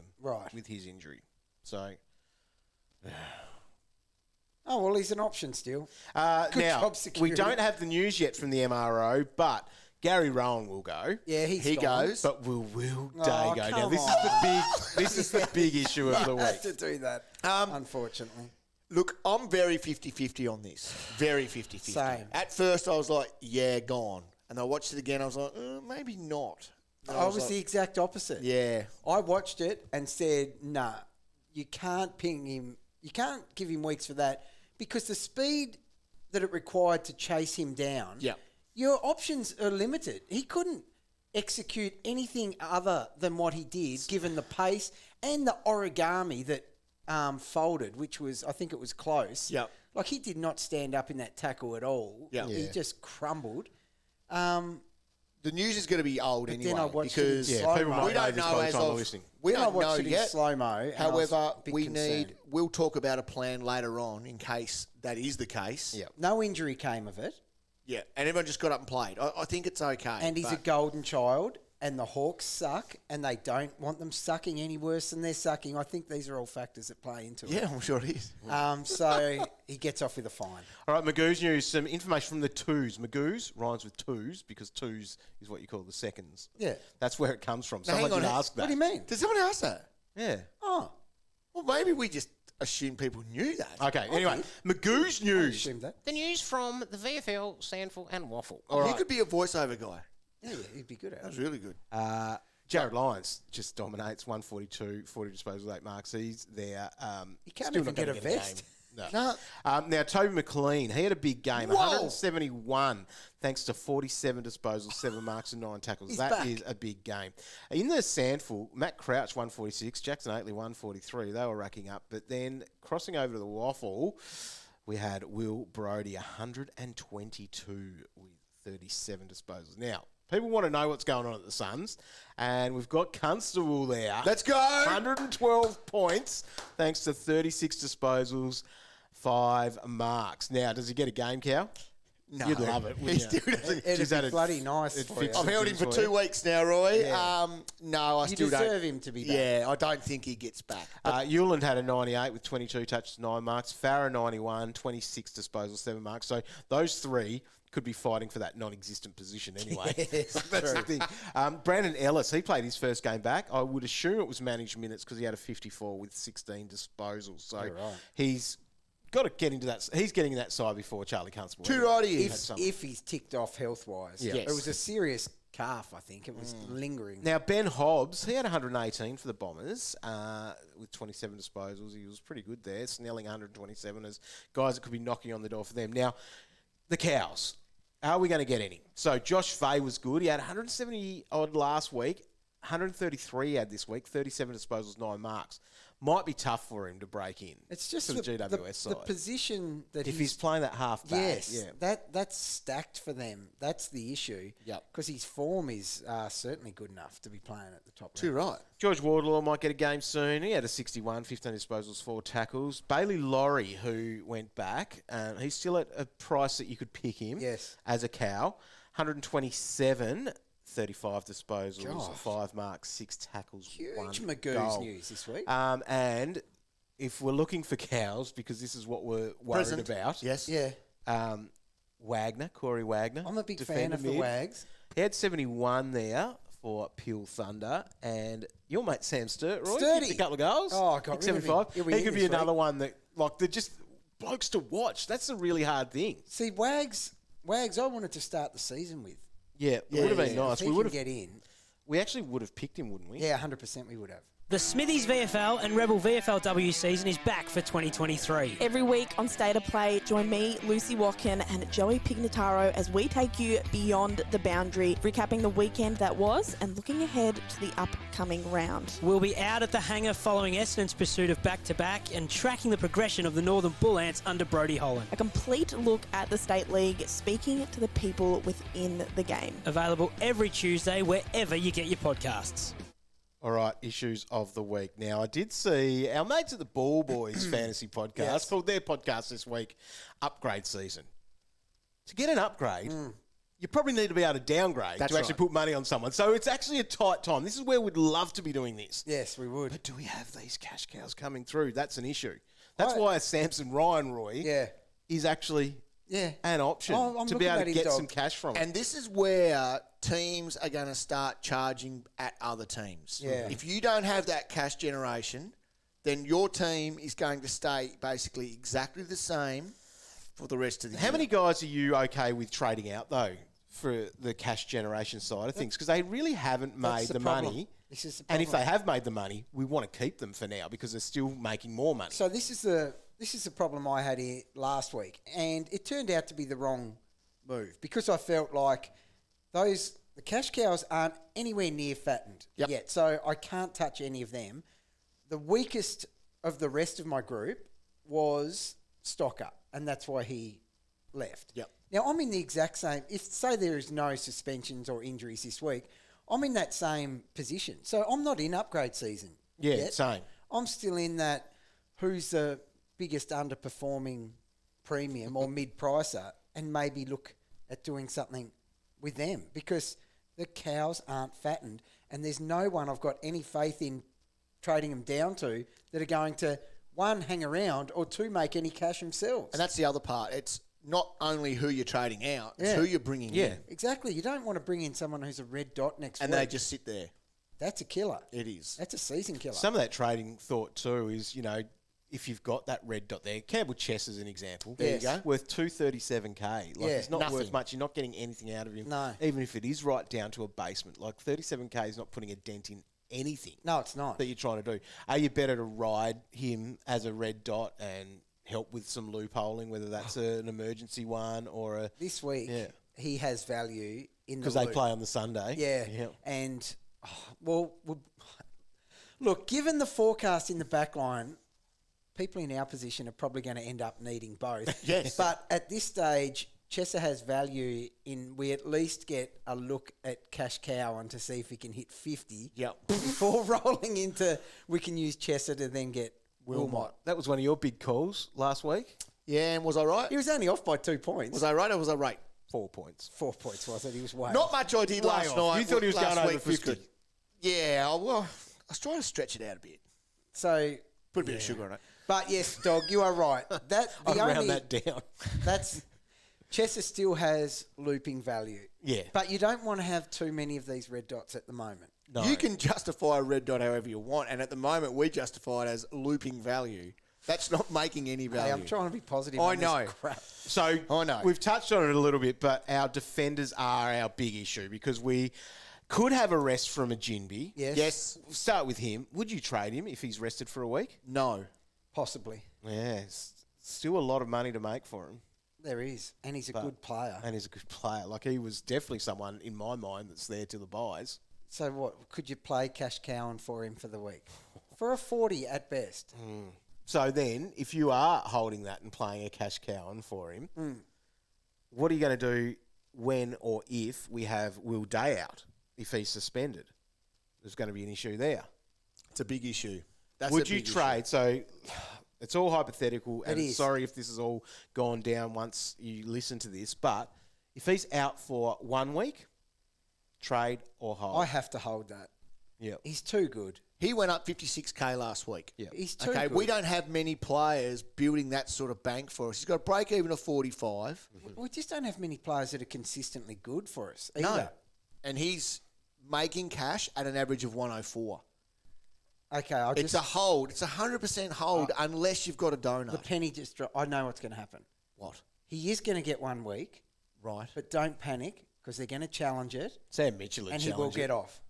with his injury. So, Oh, well, he's an option still. now, job security. we don't have the news yet from the MRO, but Gary Rowan will go. Yeah, He gone. goes. But will Day Oh, go? Now, come this is the big issue of the You have to week. do that, unfortunately. Look, I'm very 50-50 on this. Very 50-50. Same. At first, I was like, yeah, gone. And I watched it again. I was like, maybe not. And I was like, the exact opposite. yeah. I watched it and said, nah, you can't ping him. You can't give him weeks for that because the speed that it required to chase him down, Yeah. your options are limited. He couldn't execute anything other than what he did, given the pace and the origami that folded, which was, I think it was close. Yep. Like, he did not stand up in that tackle at all. Yeah. He just crumbled. The news is going to be old But anyway then I watched it in because slow-mo. people might we know don't this know by the as time they're of listening. we Then I don't watched know it in yet. slow-mo, and I was However, a bit we concerned. we'll talk about a plan later on in case that is the case. Yeah. No injury came of it. Yeah, and everyone just got up and played. I think it's okay. And he's a but- golden child, and the Hawks suck, and they don't want them sucking any worse than they're sucking. I think these are all factors that play into it. Yeah, I'm sure it is. So he gets off with a fine. All right, Magoo's news, some information from the twos. Magoo's rhymes with twos because twos is what you call the seconds. Yeah. That's where it comes from. Now, hang Someone did on, ask that. What do you mean? Did someone ask that? Yeah. Oh, Well, maybe we just assumed people knew that. Okay, anyway, Magoo's I news. assumed that. The news from the VFL, Sandful and Waffle. He could be a voiceover guy. Yeah, he'd be good at That's it. really good. Jared Lyons just dominates 142, 40 disposals, 8 marks. He's there. He can't still even not gonna get a vest. game. No. Now, Toby McLean, he had a big game, Whoa. 171, thanks to 47 disposals, 7 marks and 9 tackles. He's That back. is a big game. In the Sandful, Matt Crouch, 146, Jackson Aitley, 143. They were racking up. But then crossing over to the Waffle, we had Will Brodie, 122 with 37 disposals. Now, people want to know what's going on at the Suns, and we've got Constable there. Let's go. 112 points, thanks to 36 disposals, 5 marks. Now, does he get a game, Cow? No. You'd love it, wouldn't He you? still doesn't. It'd She's be had it- bloody nice it for fits you. I've held him for for 2 you. weeks now, Roy. Yeah. No, I You still don't. deserve him to be back. Yeah, I don't think he gets back. Hewland had a 98 with 22 touches, 9 marks. Farah 91, 26 disposals, 7 marks. So those three could be fighting for that non-existent position anyway. Yes, That's true. the thing. Brandon Ellis, he played his first game back. I would assume it was managed minutes because he had a 54 with 16 disposals. So right. he's got to get into that. He's getting in that side before Charlie Constable. Too right he If, is. if he's ticked off health-wise. Yeah. It was a serious calf, I think. It was lingering. Now, Ben Hobbs, he had 118 for the Bombers with 27 disposals. He was pretty good there. Snelling 127 as guys that could be knocking on the door for them. Now, the Cows, how are we going to get any? So, Josh Fahey was good. He had 170-odd last week. 133 he had this week. 37 disposals, 9 marks. Might be tough for him to break in. It's just to the GWS side. the position that if he's playing that half back, yes, yeah. that's stacked for them. That's the issue. Yep. Because his form is certainly good enough to be playing at the top. Too round. right. George Wardlaw might get a game soon. He had a 61, 15 disposals, 4 tackles. Bailey Laurie, who went back, he's still at a price that you could pick him Yes. as a cow. 127, 35 disposals, Gosh. 5 marks, 6 tackles, Huge 1 Magoo's goal. news this week. And if we're looking for cows, because this is what we're worried Present. about. Yes. Yeah. Corey Wagner. I'm a big fan defender of the mid. Wags. He had 71 there for Peel Thunder, and your mate Sam Sturt, Roy, Sturdy. kicked a couple of goals. Oh, I got rid of him. 75. He'll be He in could be this another week. one that, like, they're just blokes to watch. That's a really hard thing. See, Wags, I wanted to start the season with. Yeah, it would have been nice. If he We would can have. get in. We actually would have picked him, wouldn't we? Yeah, 100% we would have. The Smithies VFL and Rebel VFLW season is back for 2023. Every week on State of Play, join me, Lucy Watkin, and Joey Pignataro as we take you beyond the boundary, recapping the weekend that was and looking ahead to the upcoming round. We'll be out at the hangar following Essendon's pursuit of back-to-back and tracking the progression of the Northern Bull Ants under Brodie Holland. A complete look at the State League, speaking to the people within the game. Available every Tuesday wherever you get your podcasts. All right, issues of the week. Now, I did see our mates at the Ball Boys Fantasy Podcast Yes. called their podcast this week, Upgrade Season. To get an upgrade, you probably need to be able to downgrade That's to actually right. put money on someone. So it's actually a tight time. This is where we'd love to be doing this. Yes, we would. But do we have these cash cows coming through? That's an issue. That's Right. why a Samson Ryan, Roy, Yeah. is actually Yeah. an option Oh, I'm to be looking able at to him, get dog. some cash from it. And this is where teams are going to start charging at other teams. Yeah. If you don't have that cash generation, then your team is going to stay basically exactly the same for the rest of the year. How many guys are you okay with trading out, though, for the cash generation side of things? Because they really haven't made That's the the problem. money. This is the And if problem. they have made the money, we want to keep them for now because they're still making more money. So this is the problem I had here last week, and it turned out to be the wrong move because I felt like the cash cows aren't anywhere near fattened yet, so I can't touch any of them. The weakest of the rest of my group was Stocker, and that's why he left. Yep. Now I'm in the exact same. If say there is no suspensions or injuries this week, I'm in that same position. So I'm not in upgrade season. Yeah, yet. same. I'm still in that. Who's the biggest underperforming premium or mid-pricer, and maybe look at doing something with them because the cows aren't fattened, and there's no one I've got any faith in trading them down to that are going to, one, hang around, or two, make any cash themselves. And that's the other part. It's not only who you're trading out, it's Yeah. who you're bringing in. Exactly. You don't want to bring in someone who's a red dot next And week. they just sit there. That's a killer. It is. That's a season killer. Some of that trading thought, too, is, if you've got that red dot there, Campbell Chess is an example. There you go. Worth 237k. Like, Yeah, it's not nothing. worth much. You're not getting anything out of him. No. Even if it is right down to a basement. Like, 37k is not putting a dent in anything. No, it's not. That you're trying to do. Are you better to ride him as a red dot and help with some loopholing, whether that's an emergency one or a... This week, Yeah. he has value in the Because they loop. play on the Sunday. Yeah. And, look, given the forecast in the back line, people in our position are probably going to end up needing both. Yes. But at this stage, Chesser has value in we at least get a look at Cash Cowan to see if he can hit 50 before rolling into we can use Chesser to then get Wilmot. That was one of your big calls last week. Yeah, and was I right? He was only off by 2 points. Was I right or was I right? 4 points. 4 points, was it? He was way Not off. much I did Way last off. night. You thought he was last going over week was 50. good. Yeah, well, I was trying to stretch it out a bit. So, Put a bit of sugar on it. but yes, Dog, you are right. I'd round that down. That's Chesser still has looping value. Yeah. But you don't want to have too many of these red dots at the moment. No. You can justify a red dot however you want, and at the moment we justify it as looping value. That's not making any value. Hey, I'm trying to be positive. I on this know. crap. So I know. we've touched on it a little bit, but our defenders are our big issue because we could have a rest from a Jinby. Yes. Yes. We'll start with him. Would you trade him if he's rested for a week? No. Possibly. Yeah, still a lot of money to make for him. There is. And he's a good player. And he's a good player. Like, he was definitely someone, in my mind, that's there till the buys. So what? Could you play Cash Cowan for him for the week? For a 40 at best. So then, if you are holding that and playing a cash Cowan for him, what are you going to do when or if we have Will Day out, if he's suspended? There's going to be an issue there. It's a big issue. That's Would a you big trade? So it's all hypothetical, and It is. sorry if this has all gone down once you listen to this, but if he's out for 1 week, trade or hold? I have to hold that. Yeah. He's too good. He went up 56K last week. Yeah. He's too Okay, good. we don't have many players building that sort of bank for us. He's got a break even of 45. We just don't have many players that are consistently good for us either. No. And he's making cash at an average of 104. Okay, It's a hold. It's a 100% hold unless you've got a donut. The penny just dropped. I know what's going to happen. What? He is going to get 1 week, Right. but don't panic because they're going to challenge it Sam Mitchell and he will get off.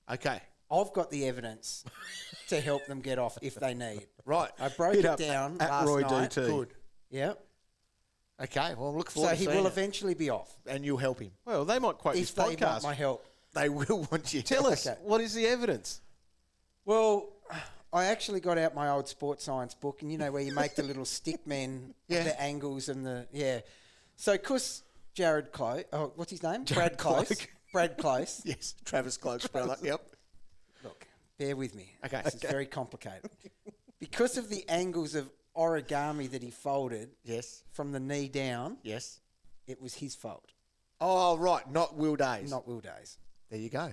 Okay. I've got the evidence to help them get off if they need. Right. I broke Hit it up down at last Roy night. DT. Good. Yeah. Okay. Well, I'm looking So forward to he seeing will it. eventually be off And you'll help him. Well, they might quote this if they want podcast. my help. They will want you. Tell us, Okay. what is the evidence? Well, I actually got out my old sports science book, and you know where you make the little stick men, Yeah. the angles and the So, because Jared Close, what's his name? Jared Brad Close. Cloak. Brad Close. Yes. Travis Cloak's brother. Yep. Look, bear with me. Okay. This is very complicated. Because of the angles of origami that he folded Yes. from the knee down, Yes. it was his fault, Oh, right. Not Will Days. not Will Days. There you go.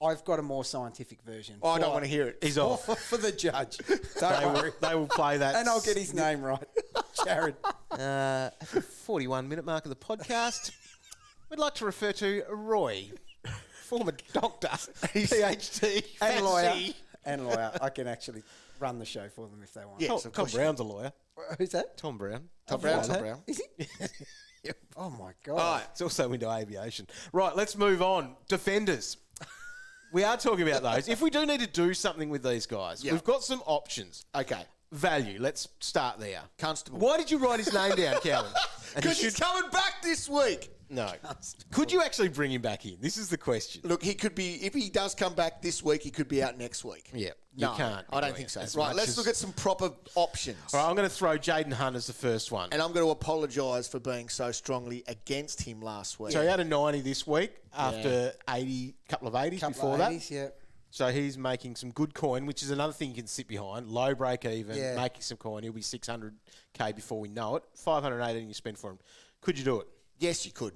I've got a more scientific version. Oh, I don't want to hear it. He's off. For the judge. Don't worry. They will play that. And I'll get his name right. Jared. 41-minute mark of the podcast. We'd like to refer to Roy, former doctor, PhD, And lawyer. fancy. And lawyer. I can actually run the show for them if they want. Yes, Tom, of Tom course you Brown's a lawyer. Who's that? Tom Brown. Tom Brown. Tom Brown. Is he? Oh, my God. All right. It's also into aviation. Right, let's move on. Defenders. We are talking about those. If we do need to do something with these guys, Yeah. we've got some options. Okay. Value. Let's start there. Constable. Why did you write his name down, Calvin? And he Because he's coming back this week. No. Could you actually bring him back in? This is the question. Look, he could be, if he does come back this week, he could be out next week. Yeah, No, you can't. I don't do think it so. as Right, much let's as- look at some proper options. All right, I'm going to throw Jaden Hunt as the first one. And I'm going to apologise for being so strongly against him last week. So he had a 90 this week after 80, couple of 80s Couple before of that. 80s, yeah. So he's making some good coin, which is another thing you can sit behind. Low break even, Yeah. making some coin. He'll be 600K before we know it. 518 you spend for him. Could you do it? Yes, you could.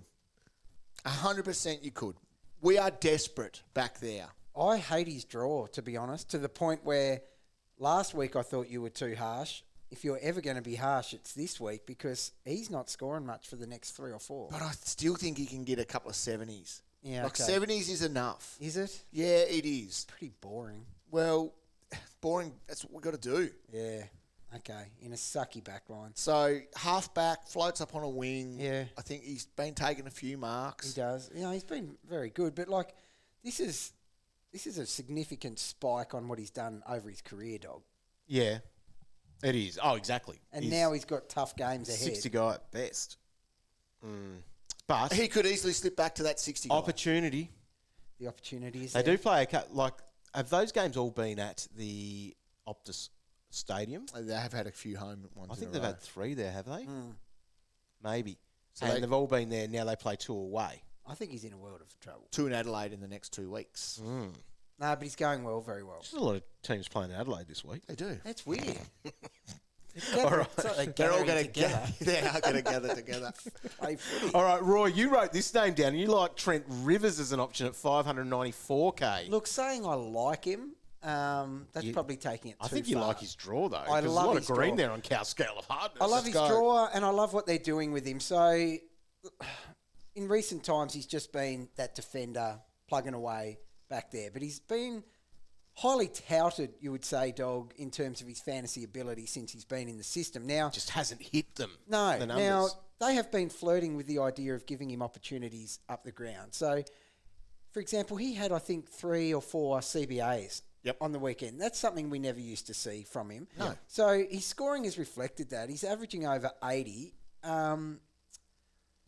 100% you could. We are desperate back there. I hate his draw, to be honest, to the point where last week I thought you were too harsh. If you're ever going to be harsh, it's this week because he's not scoring much for the next 3 or 4. But I still think he can get a couple of 70s. Yeah, Like okay. 70s is enough. Is it? Yeah, it is. Pretty boring. Well, boring. That's what we've got to do. Yeah. Okay. In a sucky back line. So, halfback, floats up on a wing. Yeah. I think he's been taking a few marks. He does. You know, he's been very good, but like this is a significant spike on what he's done over his career, dog. Yeah, it is. Oh, exactly. And now he's got tough games ahead. 60 guy at best. But He could easily slip back to that 60 guy. opportunity. The opportunity is They there. do play have those games all been at the Optus Stadium? They have had a few home ones. I think in they've a row. had 3 there, have they? Maybe. So And they- they've all been there. Now they play 2 away. I think he's in a world of trouble. 2 in Adelaide in the next 2 weeks. No, but he's going well, very well. There's a lot of teams playing in Adelaide this week. They do. That's weird. All right. They're all going going to they are going to gather together. play footy. All right, Roy, you wrote this name down, and you like Trent Rivers as an option at 594K. Look, saying I like him, that's probably taking it too I think you far. like his draw, though. I 'cause there's love a lot his of green draw. there on Cow's scale of hardness. I love Let's his go. draw, and I love what they're doing with him. So, in recent times, he's just been that defender plugging away back there. But he's been highly touted, you would say, Dog, in terms of his fantasy ability since he's been in the system. Now, Just hasn't hit them. no, the now numbers. they have been flirting with the idea of giving him opportunities up the ground. So, for example, he had, I think, 3 or 4 CBAs on the weekend. That's something we never used to see from him. No. So his scoring has reflected that. He's averaging over 80.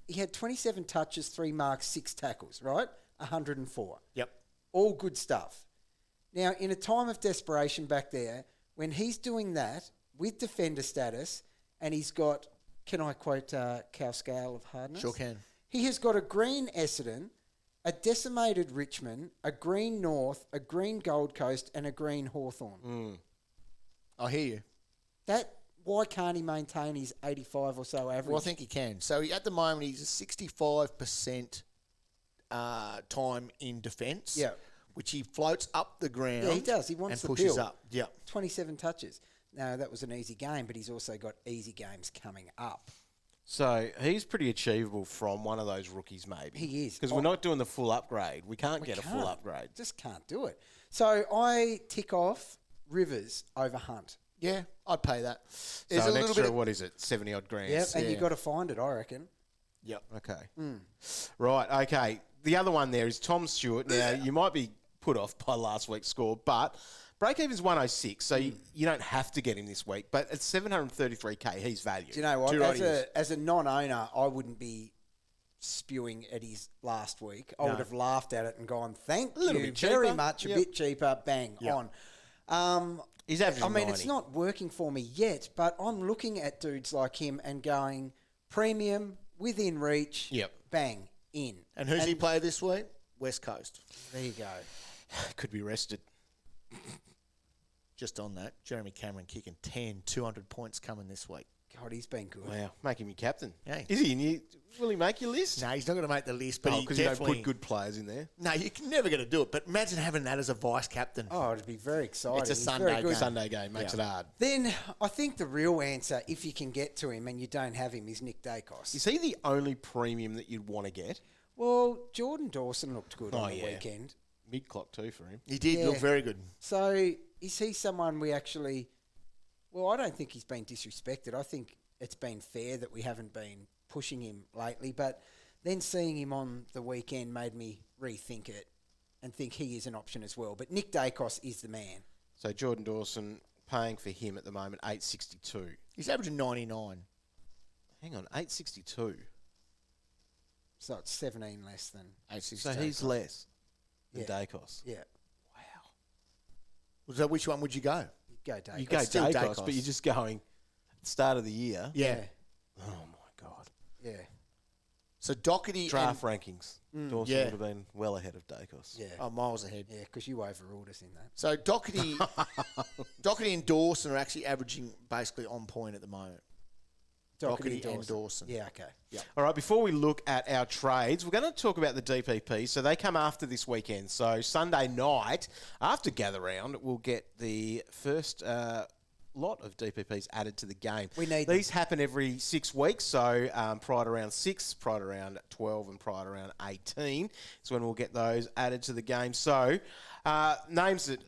He had 27 touches, 3 marks, 6 tackles, right? 104. Yep. All good stuff. Now, in a time of desperation back there, when he's doing that with defender status, and he's got, can I quote Cal scale of hardness? Sure can. He has got a green Essendon, a decimated Richmond, a green North, a green Gold Coast, and a green Hawthorn. I hear you. Why can't he maintain his 85 or so average? Well, I think he can. So at the moment, he's a 65% time in defence. Yeah. which he floats up the ground. Yeah, he does. He wants and the pushes bill. up. Yeah. 27 touches. Now, that was an easy game, but he's also got easy games coming up. So he's pretty achievable from one of those rookies, maybe. He is. Because we're not doing the full upgrade. We can't get a full upgrade. Just can't do it. So I tick off Rivers over Hunt. Yeah, I'd pay that. So an extra, what is it, 70-odd grand? Yep, and you've got to find it, I reckon. Yep. Okay. Right, okay. The other one there is Tom Stewart. Now, you might be put off by last week's score, but break-even's 106, so you don't have to get him this week. But at 733K, he's value. Do you know what? As a non-owner, I wouldn't be spewing at his last week. I would have laughed at it and gone, thank you very much, a bit cheaper, bang, on. He's averaging 90. It's not working for me yet, but I'm looking at dudes like him and going, premium, within reach, bang, in. And who's he play this week? West Coast. There you go. Could be rested. Just on that, Jeremy Cameron kicking 200 points coming this week. God, he's been good. Wow, make him your captain. Yeah. Is he? Will he make your list? No, he's not going to make the list, but because you don't put good players in there. No, you're never going to do it. But imagine having that as a vice captain. Oh, it'd be very exciting. It's a He's Sunday very good. game. Sunday game makes it hard. Then I think the real answer, if you can get to him and you don't have him, is Nick Dacos. Is he the only premium that you'd want to get? Well, Jordan Dawson looked good on the weekend. Mid-clock too for him. He did look very good. So is he someone we actually... Well, I don't think he's been disrespected. I think it's been fair that we haven't been pushing him lately. But then seeing him on the weekend made me rethink it and think he is an option as well. But Nick Dacos is the man. So Jordan Dawson paying for him at the moment, 862. He's averaging 99. Hang on, 862. So it's 17 less than... 862. So he's less than Dacos. Yeah. Wow. So which one would you go? You'd go Dacos. You go Dacos, but you're just going at the start of the year. Yeah. Oh, my God. Yeah. So Doherty Draft rankings. Dawson would have been well ahead of Dacos. Yeah. Oh, miles ahead. Yeah, because you overruled us in that. So Doherty and Dawson are actually averaging basically on point at the moment. Doherty and Dawson. Yeah, okay. Yep. All right, before we look at our trades, we're going to talk about the DPPs. So they come after this weekend. So Sunday night, after Gather Round, we'll get the first lot of DPPs added to the game. We need These happen every 6 weeks. So prior to round 6, prior to round 12, and prior to round 18 is when we'll get those added to the game. So names that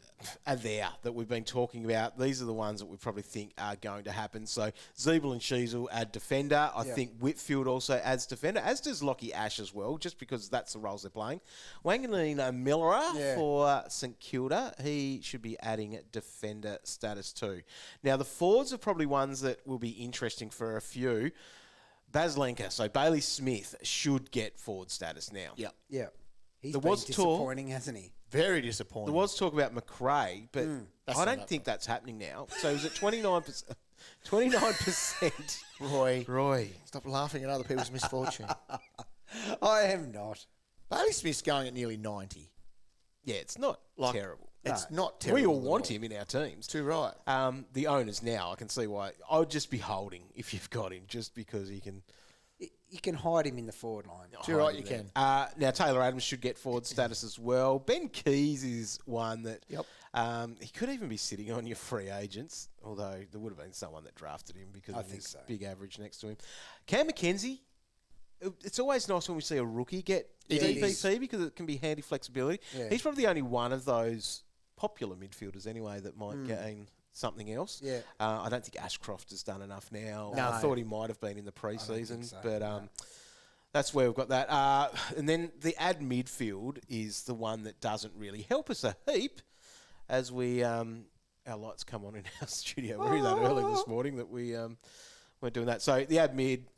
are there that we've been talking about. These are the ones that we probably think are going to happen. So Ziebell and Sheezel add defender. I think Whitfield also adds defender, as does Lockie Ash as well, just because that's the roles they're playing. Wanganeen Miller for St Kilda. He should be adding defender status too. Now, the forwards are probably ones that will be interesting for a few. Baslenka, so Bailey Smith should get forward status now. Yep. Yeah. He's been disappointing, hasn't he? Very disappointing. There was talk about Macrae, but I don't not think that's happening now. So is it 29%? 29%. Roy, stop laughing at other people's misfortune. I am not. Bailey Smith's going at nearly 90. Yeah, it's not terrible. It's not terrible. We all want him in our teams. Too right. The owners now, I can see why. I would just be holding if you've got him, just because he can... You can hide him in the forward line. Too right, you can. Now, Taylor Adams should get forward status as well. Ben Keys is one that... he could even be sitting on your free agents, although there would have been someone that drafted him because of his big average next to him. Cam McKenzie, it's always nice when we see a rookie get DPP because it can be handy flexibility. Yeah. He's probably the only one of those popular midfielders anyway that might gain something else. Yeah. I don't think Ashcroft has done enough now. No. I thought he might have been in the pre-season, so, but that's where we've got that. And then the ad midfield is the one that doesn't really help us a heap as we our lights come on in our studio. We were that early this morning that we weren't doing that. So the ad mid,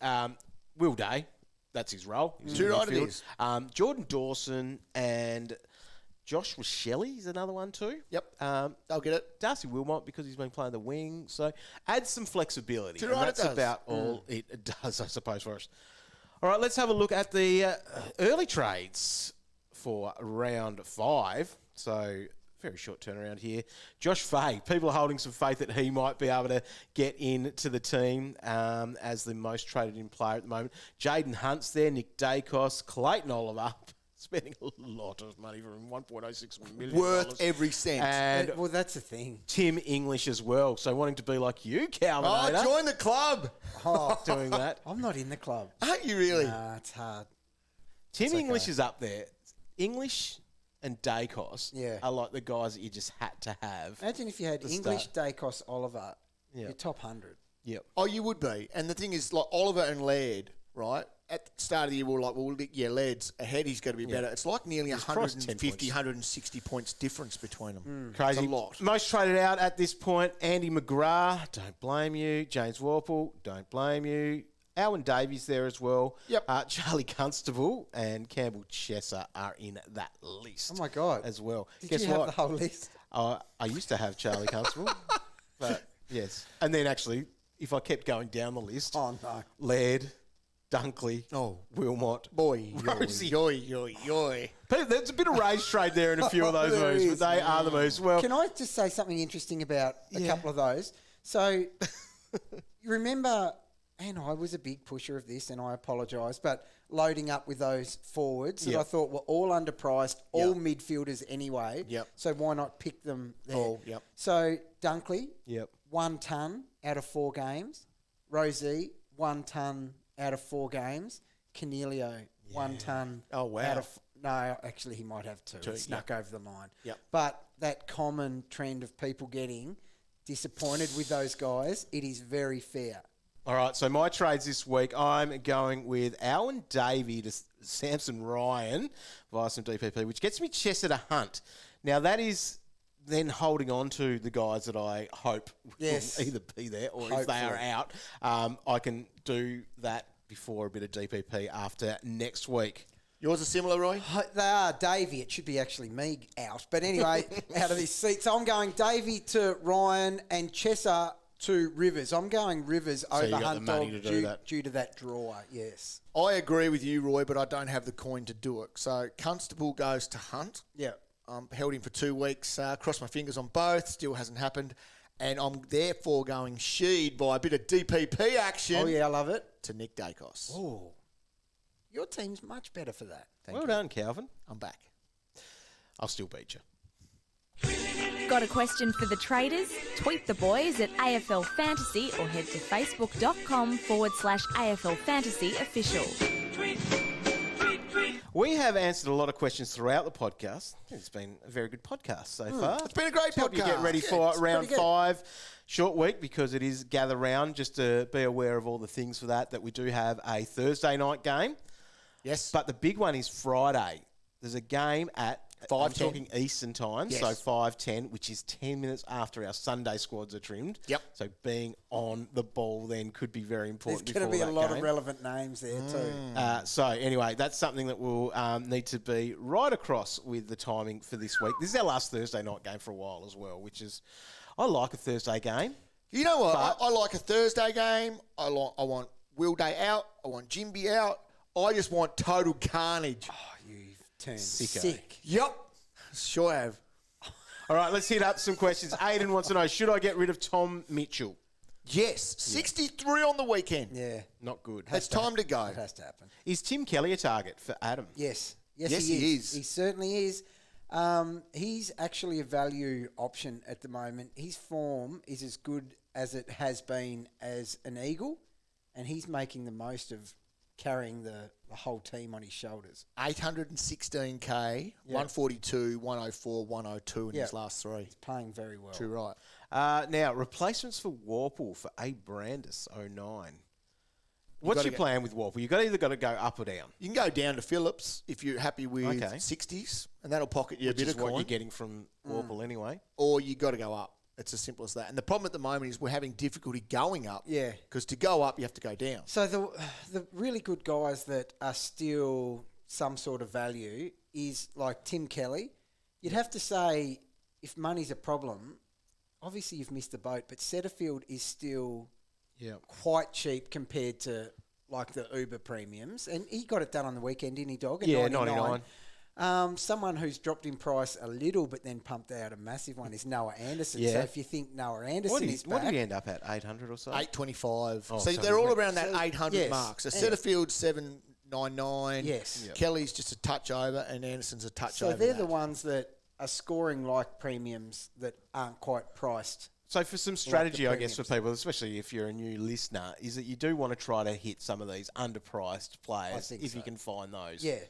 Will Day, that's his role. He's Too in right it midfield. is. Jordan Dawson and Josh Shelley is another one too. Yep. I'll get it. Darcy Wilmot, because he's been playing the wing. So add some flexibility. Too And right, that's it does. about all it does, I suppose, for us. All right, let's have a look at the early trades for round 5. So very short turnaround here. Josh Fahey, people are holding some faith that he might be able to get into the team as the most traded in player at the moment. Jaden Hunt's there, Nick Dacos, Clayton Oliver. spending a lot of money for him, $1.06 million. Worth every cent. And Well, that's the thing. Tim English as well. So wanting to be like you, Calvinator. Oh, join the club. Doing that. I'm not in the club. Aren't you really? Nah, it's hard. Tim okay. English is up there. English and Dacos are like the guys that you just had to have. Imagine if you had to English, start. Dacos, Oliver, Yeah. your top 100. Yep. Oh, you would be. And the thing is, like Oliver and Laird, right? At the start of the year, we were like, well, yeah, Laird's ahead. He's going to be better. It's like nearly He's crossed 10 150, points. 160 points difference between them. Crazy. It's a lot. Most traded out at this point, Andy McGrath, don't blame you. James Worpel, don't blame you. Alwyn Davies there as well. Yep. Charlie Constable and Campbell Chesser are in that list. Oh, my God. As well. Did Guess you what? have the whole list? I used to have Charlie Constable. But, yes. And then actually, if I kept going down the list, Oh, no. Laird, Dunkley, Wilmot, Boy, Rosie. yoy. There's a bit of rage trade there in a few of those There moves, is, but they are the moves. Well, Can I just say something interesting about a couple of those? So, you remember, and I was a big pusher of this, and I apologise, but loading up with those forwards that I thought were all underpriced, all midfielders anyway. Yep. So why not pick them there? Oh, yep. So Dunkley, Yep. 1 ton out of 4 games. Rosie, 1 ton out of 4 games. Cornelio, 1 ton. Oh, wow. Out of no, actually he might have 2. He snuck over the line. Yep. But that common trend of people getting disappointed with those guys, it is very fair. All right, so my trades this week, I'm going with Alwyn Davey to Samson Ryan via some DPP, which gets me Chesser to Hunt. Now, that is then holding on to the guys that I hope will either be there or if they are out. I can do that before a bit of DPP after next week. Yours are similar, Roy? They are Davey. It should be actually me out. But anyway, out of this seat. So I'm going Davey to Ryan and Chesser to Rivers. I'm going Rivers over you got Hunt the money Dog to do that. due to that draw, yes. I agree with you, Roy, but I don't have the coin to do it. So Constable goes to Hunt. Yeah. Held him for 2 weeks. Crossed my fingers on both. Still hasn't happened. And I'm therefore going Sheed by a bit of DPP action. Oh, yeah, I love it. To Nick Dacos. Oh. Your team's much better for that. Well done, Calvin. I'm back. I'll still beat you. Got a question for the traders? Tweet the boys at AFL Fantasy or head to facebook.com/AFL Fantasy official. We have answered a lot of questions throughout the podcast. It's been a very good podcast so far. It's been a great To help you podcast. get ready for it's round pretty good. 5. Short week because it is Gather Round. Just to be aware of all the things for that we do have a Thursday night game. Yes. But the big one is Friday. There's a game at 5:10. I'm talking Eastern time, Yes. so 5:10, which is 10 minutes after our Sunday squads are trimmed. Yep. So being on the ball then could be very There's important. going to be before a that lot game. of relevant names there too. So anyway, that's something that will need to be right across with the timing for this week. This is our last Thursday night game for a while as well, which is, I like a Thursday game. You know what? But- I like a Thursday game. I want Will Day out. I want Jimby out. I just want total carnage. You've turned Sicko. sick. Yep. Sure have. All right, let's hit up some questions. Aidan wants to know, should I get rid of Tom Mitchell? Yes. 63 on the weekend. Yeah. Not good. It's time to go. It has to happen. Is Tim Kelly a target for Adam? Yes. Yes, he is. He certainly is. He's actually a value option at the moment. His form is as good as it has been as an Eagle, and he's making the most of carrying the whole team on his shoulders. 816K, 142, 104, 102 in his last 3. He's playing very well. Too right. Now, replacements for Worpel for A. Brandis, 09. What's gotta your plan with Worpel? You've either got to go up or down. You can go down to Phillips if you're happy with 60s, and that'll pocket you Which a bit is of what coin. you're getting from Worpel anyway. Or you got to go up. It's as simple as that. And the problem at the moment is we're having difficulty going up. Yeah. Because to go up, you have to go down. So the really good guys that are still some sort of value is like Tim Kelly. You'd have to say, if money's a problem, obviously you've missed the boat, but Setterfield is still quite cheap compared to like the Uber premiums. And he got it done on the weekend, didn't he, Dog? At 99. Someone who's dropped in price a little but then pumped out a massive one is Noah Anderson. Yeah. So if you think Noah Anderson is What back... did he end up at? 800 or so? 825. Oh, so so they're all we- around that so- 800 yes. mark. So Yeah. Setterfield, 9.9. Yes. Yep. Kelly's just a touch over, and Anderson's a touch over. So they're the ones that are scoring like premiums that aren't quite priced. So for some strategy, I guess, for people, especially if you're a new listener, is that you do want to try to hit some of these underpriced players if you can find those. Yeah.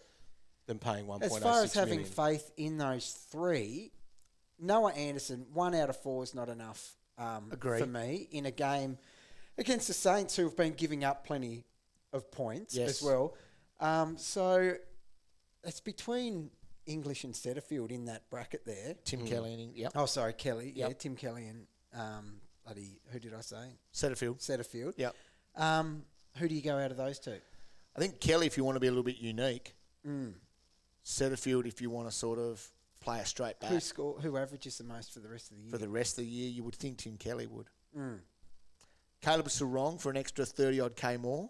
Than paying 1.06 As far as having million. faith in those three, Noah Anderson, 1 out of 4 is not enough for me in a game against the Saints, who have been giving up plenty of points as well. So it's between English and Setterfield in that bracket there. Tim Kelly and yep. Oh, sorry, Kelly. Yep. Yeah, Tim Kelly and who did I say? Setterfield. Yep. Who do you go out of those two? I think Kelly, if you want to be a little bit unique. Setterfield, if you want to sort of play a straight back. Who averages the most for the rest of the year? For the rest of the year, you would think Tim Kelly would. Caleb Sarong for an extra 30-odd K more.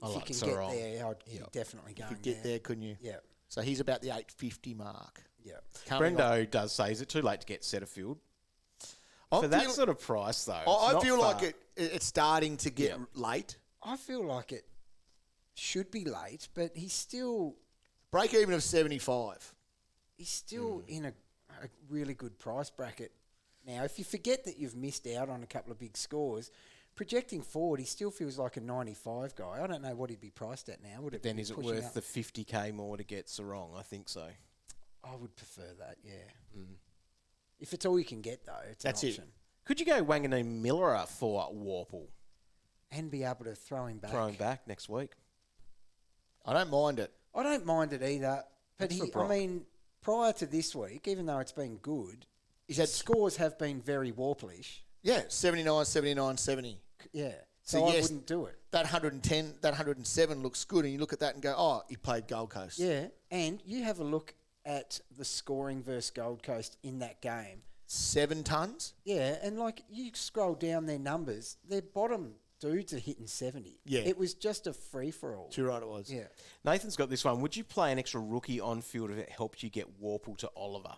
If you can get there, I'd definitely go. You could get there, couldn't you? Yeah. So he's about the 850 mark. Yeah. Brendo does say, is it too late to get Setterfield? For that sort of price, though. I feel like it's starting to get late. I feel like it should be late, but he's still... Break even of 75. He's still in a really good price bracket. Now, if you forget that you've missed out on a couple of big scores, projecting forward, he still feels like a 95 guy. I don't know what he'd be priced at now. Would it then be is it pushing worth up? the 50k more to get Sarong? I think so. I would prefer that, yeah. If it's all you can get, though, it's an option. Could you go Wanganeen Miller for Worpel? And be able to throw him back. Throw him back next week. I don't mind it. I don't mind it either. But prior to this week, even though it's been good, his scores have been very Worpelish. Yeah, 79, 79, 70. Yeah. So I wouldn't do it. That 110, that 107 looks good, and you look at that and go, oh, he played Gold Coast. Yeah, and you have a look at the scoring versus Gold Coast in that game. 7 tons? Yeah, and like you scroll down their numbers, their bottom dudes are hitting 70. Yeah. It was just a free-for-all. Too right it was. Yeah. Nathan's got this one. Would you play an extra rookie on field if it helped you get Worpel to Oliver?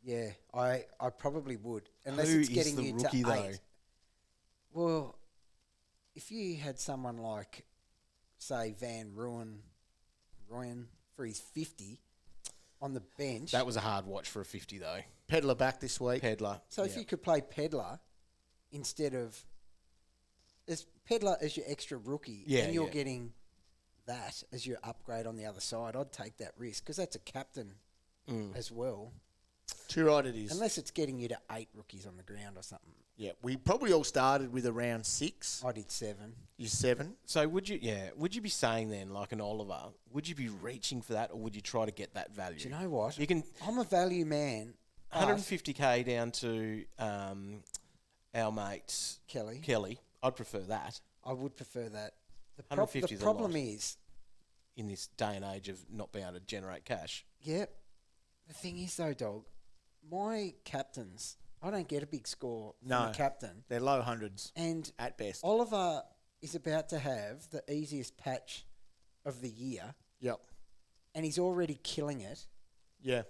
Yeah, I probably would. Unless Who it's is getting the you rookie, to though? 8. Well, if you had someone like, say, Van Rooyen for his 50 on the bench. That was a hard watch for a 50, though. Pedler back this week. Pedler. So if you could play Pedler instead of... As Pedler as your extra rookie, and you're getting that as your upgrade on the other side, I'd take that risk because that's a captain as well. Too right it is. Unless it's getting you to 8 rookies on the ground or something. Yeah, we probably all started with around 6. I did 7. You 7? So would you be saying then, like an Oliver, would you be reaching for that, or would you try to get that value? Do you know what? You can. I'm a value man. 150k down to our mate Kelly. I'd prefer that. I would prefer that. The 150 problem is, in this day and age of not being able to generate cash. Yeah. The thing is, though, Dog, my captains, I don't get a big score from a captain. They're low hundreds. And at best. Oliver is about to have the easiest patch of the year. Yep. And he's already killing it. Yeah.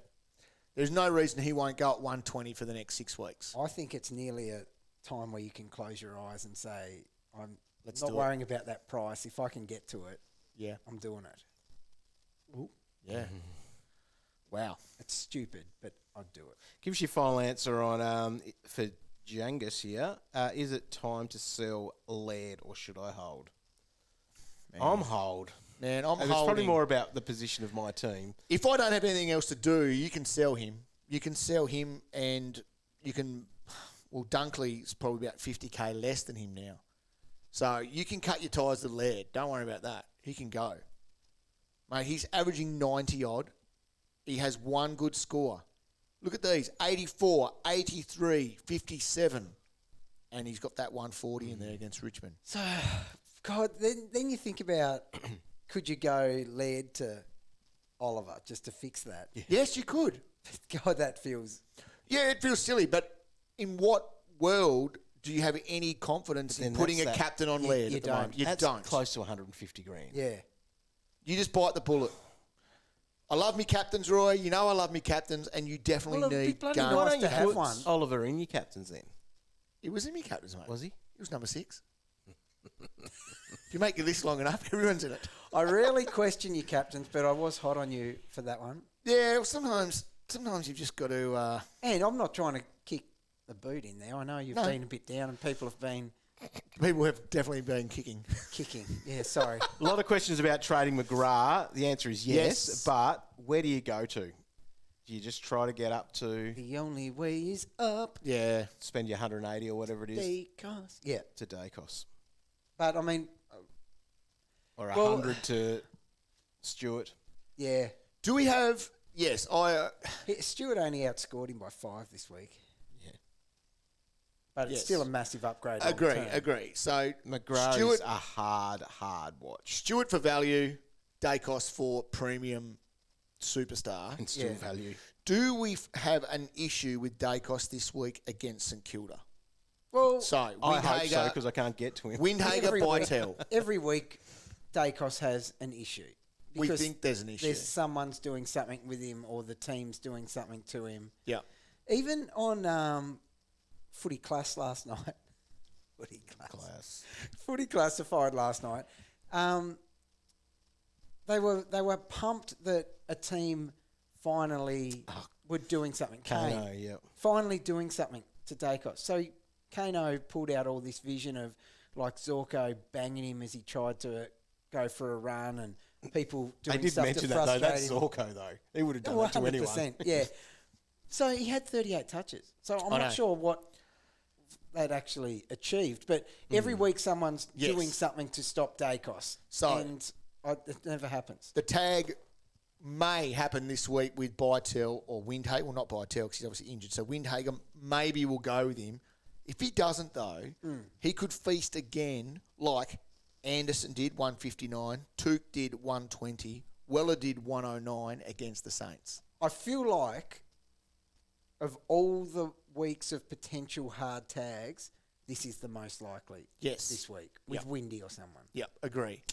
There's no reason he won't go at 120 for the next 6 weeks. I think it's nearly a time where you can close your eyes and say, I'm Let's not do it. worrying about that price. If I can get to it, Yeah. I'm doing it. Ooh. Yeah. Wow. It's stupid, but I'd do it. Give us your final answer on for Jangus here. Is it time to sell Laird, or should I hold? I'm hold. Man, I'm It's holding. probably more about the position of my team. If I don't have anything else to do, you can sell him. You can sell him, and you can. Well, Dunkley's probably about 50k less than him now, so you can cut your ties to Laird. Don't worry about that. He can go, mate. He's averaging 90 odd. He has one good score. Look at these: 84, 83, 57, and he's got that 140 in there against Richmond. So, God, then you think about, could you go Laird to Oliver just to fix that? Yeah. Yes, you could. God, that feels... Yeah, it feels silly, but in what world do you have any confidence in putting a captain on Laird at the moment? You don't. Close to 150 grand. Yeah. You just bite the bullet. I love me captains, Roy. You know I love me captains, and you definitely need bloody guns. nice Why don't to you have put one. Oliver in your captains then? He was in me captains, mate. Was he? He was number 6. If you make your list long enough, everyone's in it. I rarely question your captains, but I was hot on you for that one. Yeah, well, sometimes you've just got to... And I'm not trying to kick the boot in there. I know you've been a bit down and people have been... People have definitely been kicking. Yeah, sorry. A lot of questions about trading McGrath. The answer is yes, but where do you go to? Do you just try to get up to... The only way is up. Yeah. Spend your 180 or whatever it is. Dacos. Yeah. To Dacos. But, I mean... Or 100 to Stewart. Yeah. Do we have... Yes, Stewart only outscored him by 5 this week. Yeah. But it's still a massive upgrade. Agree. So McGrath Stewart, is a hard watch. Stewart for value, Dacos for premium superstar. And still value. Do we have an issue with Dacos this week against St Kilda? Well, I hope so because I can't get to him. Windhager, Bytel. Every week, Dacos has an issue. We think there's an issue. There's someone's doing something with him or the team's doing something to him. Yeah. Even on Footy Class last night. Footy Classified last night. They were pumped that a team finally were doing something. Kano, yeah. Finally doing something to Dacos. So Kano pulled out all this vision of like Zorko banging him as he tried to go for a run and people doing stuff to frustrate him. I did mention that though. That's Zorko though. He would have done that to anyone. Yeah. So he had 38 touches. So I'm not sure what they'd actually achieved. But every week someone's doing something to stop Dacos. And it never happens. The tag may happen this week with Bytel or Windhager. Well, not Bytel because he's obviously injured. So Windhager maybe will go with him. If he doesn't, though, he could feast again like Anderson did, 159. Took did 120. Weller did 109 against the Saints. I feel like of all the weeks of potential hard tags, this is the most likely this week with Windy or someone. Yep, agree.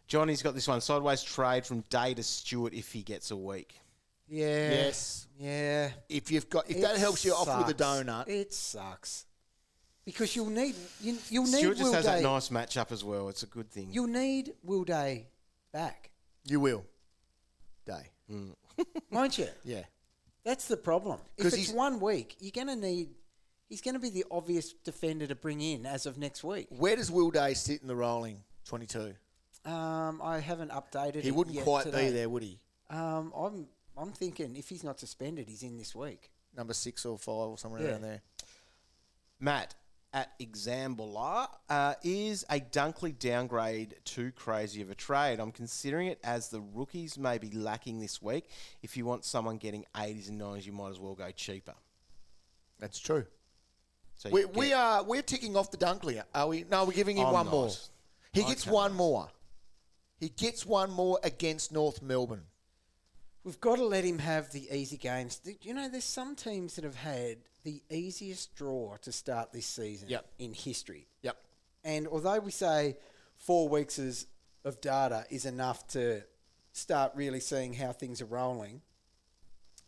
Johnny's got this one. Sideways trade from Day to Stewart if he gets a week. Yeah. Yes. Yeah. If that helps you off with a donut. It sucks. Because you'll need Stewart just Will has Day. that nice matchup as well. It's a good thing. You'll need Will Day back. You will. Day. Won't you? Yeah. That's the problem. If it's 1 week, you're going to need... He's going to be the obvious defender to bring in as of next week. Where does Will Day sit in the rolling 22? I haven't updated. He wouldn't quite today. be there, would he? I'm thinking if he's not suspended, he's in this week. Number 6 or 5 or somewhere around there. Matt at Exambular, is a Dunkley downgrade too crazy of a trade? I'm considering it as the rookies may be lacking this week. If you want someone getting 80s and 90s, you might as well go cheaper. That's true. So we're ticking off the Dunkley, are we? No, we're giving him one more. He gets one more. He gets one more against North Melbourne. We've got to let him have the easy games. You know, there's some teams that have had the easiest draw to start this season in history. Yep. And although we say 4 weeks of data is enough to start really seeing how things are rolling,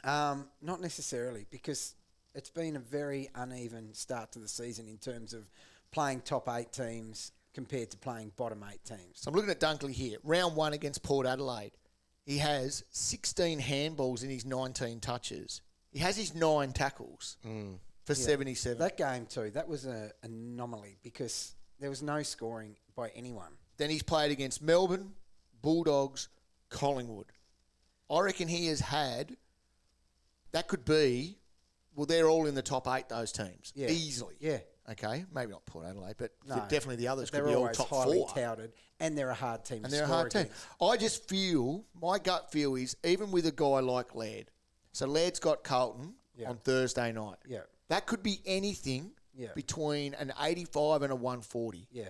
not necessarily, because it's been a very uneven start to the season in terms of playing top 8 teams compared to playing bottom 8 teams. So I'm looking at Dunkley here. Round 1 against Port Adelaide. He has 16 handballs in his 19 touches. He has his 9 tackles for 77. That game too, that was an anomaly because there was no scoring by anyone. Then he's played against Melbourne, Bulldogs, Collingwood. I reckon he has had, that could be, well, they're all in the top 8, those teams, easily. Yeah. Okay, maybe not Port Adelaide, but definitely the others could they're be all always top highly 4. touted, and they're a hard team And to they're a score hard team. against. I just feel, my gut feel is, even with a guy like Laird, so Laird's got Carlton on Thursday night. Yeah. That could be anything between an 85 and a 140. Yeah.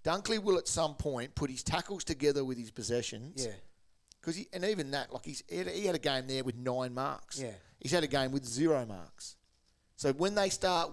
Dunkley will at some point put his tackles together with his possessions. Yeah. And even that, like he had a game there with 9 marks. Yeah. He's had a game with 0 marks. So when they start...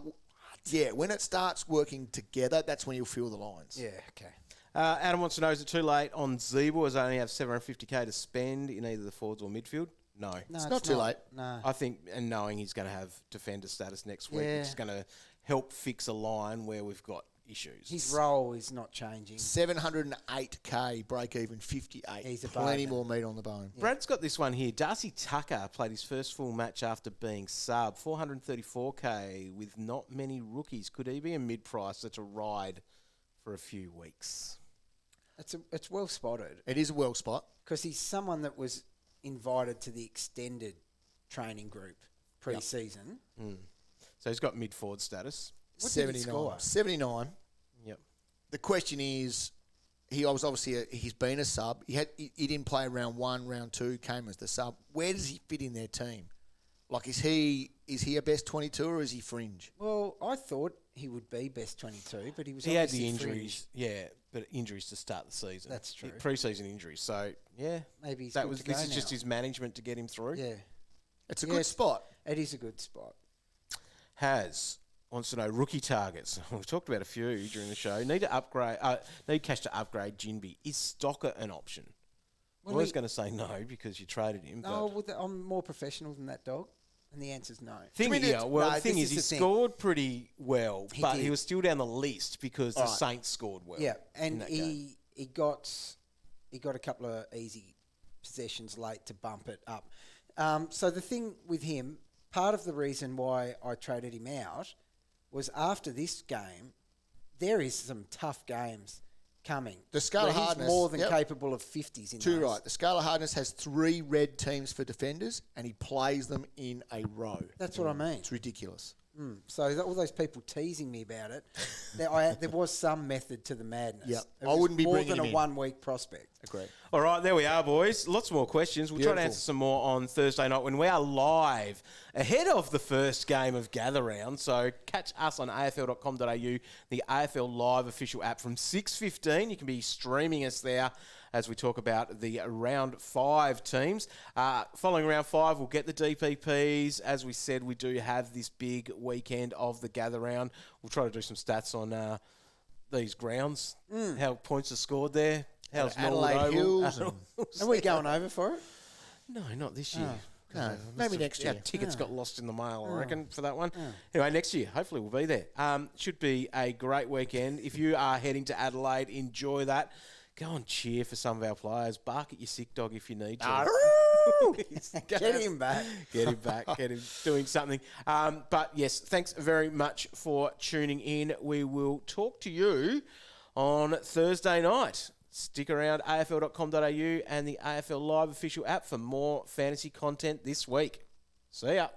Yeah, when it starts working together, that's when you'll feel the lines. Yeah, okay. Adam wants to know, is it too late on Ziebell as I only have $750K to spend in either the forwards or midfield? No. It's not too late. No. I think, and knowing he's going to have defender status next week, it's going to help fix a line where we've got, issues. His role is not changing. 708k, break even 58. He's a Plenty bargain. more meat on the bone. Brad's got this one here. Darcy Tucker played his first full match after being sub. 434k with not many rookies. Could he be a mid-price that's a ride for a few weeks? It's well spotted It is a well spot. because he's someone that was invited to the extended training group pre-season. So he's got mid-forward status. What did he score? 79. Yep. The question is, he's been a sub. He didn't play round 1, round 2, came as the sub. Where does he fit in their team? Like, is he a best 22 or is he fringe? Well, I thought he would be best 22, but he was He had the obviously injuries, but injuries to start the season. That's true. Pre-season injuries. So Maybe he's that good was. to go This is just now. his management to get him through. Yeah, It's a good spot. it is a good spot. Wants to know rookie targets. We've talked about a few during the show. Need cash to upgrade Jinby. Is Stocker an option? I was going to say no because you traded him. No, but I'm more professional than that dog, and the answer's no. the thing is, he the thing. scored pretty well, but did. he was still down the list because the Saints scored well. Yeah, in and that game. he got a couple of easy possessions late to bump it up. So the thing with him, part of the reason why I traded him out was after this game, there is some tough games coming. The scale of where hardness, he's more than capable of 50s in Too those. right. The scale of hardness has 3 red teams for defenders, and he plays them in a row. That's what I mean. It's ridiculous. So all those people teasing me about it, there was some method to the madness. Yep. It I was wouldn't be more bringing than him a in. 1-week prospect. Agreed. All right, there we are, boys. Lots more questions. We'll try to Beautiful. answer some more on Thursday night when we are live ahead of the first game of Gather Round. So catch us on afl.com.au, the AFL Live official app from 6:15. You can be streaming us there as we talk about the round 5 teams. Following round 5, we'll get the DPPs. As we said, we do have this big weekend of the Gather Round. We'll try to do some stats on these grounds, how points are scored there. How's Adelaide Norwood Hills Oval? Are we going over for it? No, not this year. No, maybe next year. Tickets got lost in the mail, I reckon, for that one. Anyway, next year, hopefully we'll be there. Should be a great weekend. If you are heading to Adelaide, enjoy that. Go and cheer for some of our players. Bark at your sick dog if you need to. Get him back. Get him back. Get him doing something. But yes, thanks very much for tuning in. We will talk to you on Thursday night. Stick around afl.com.au and the AFL Live official app for more fantasy content this week. See ya.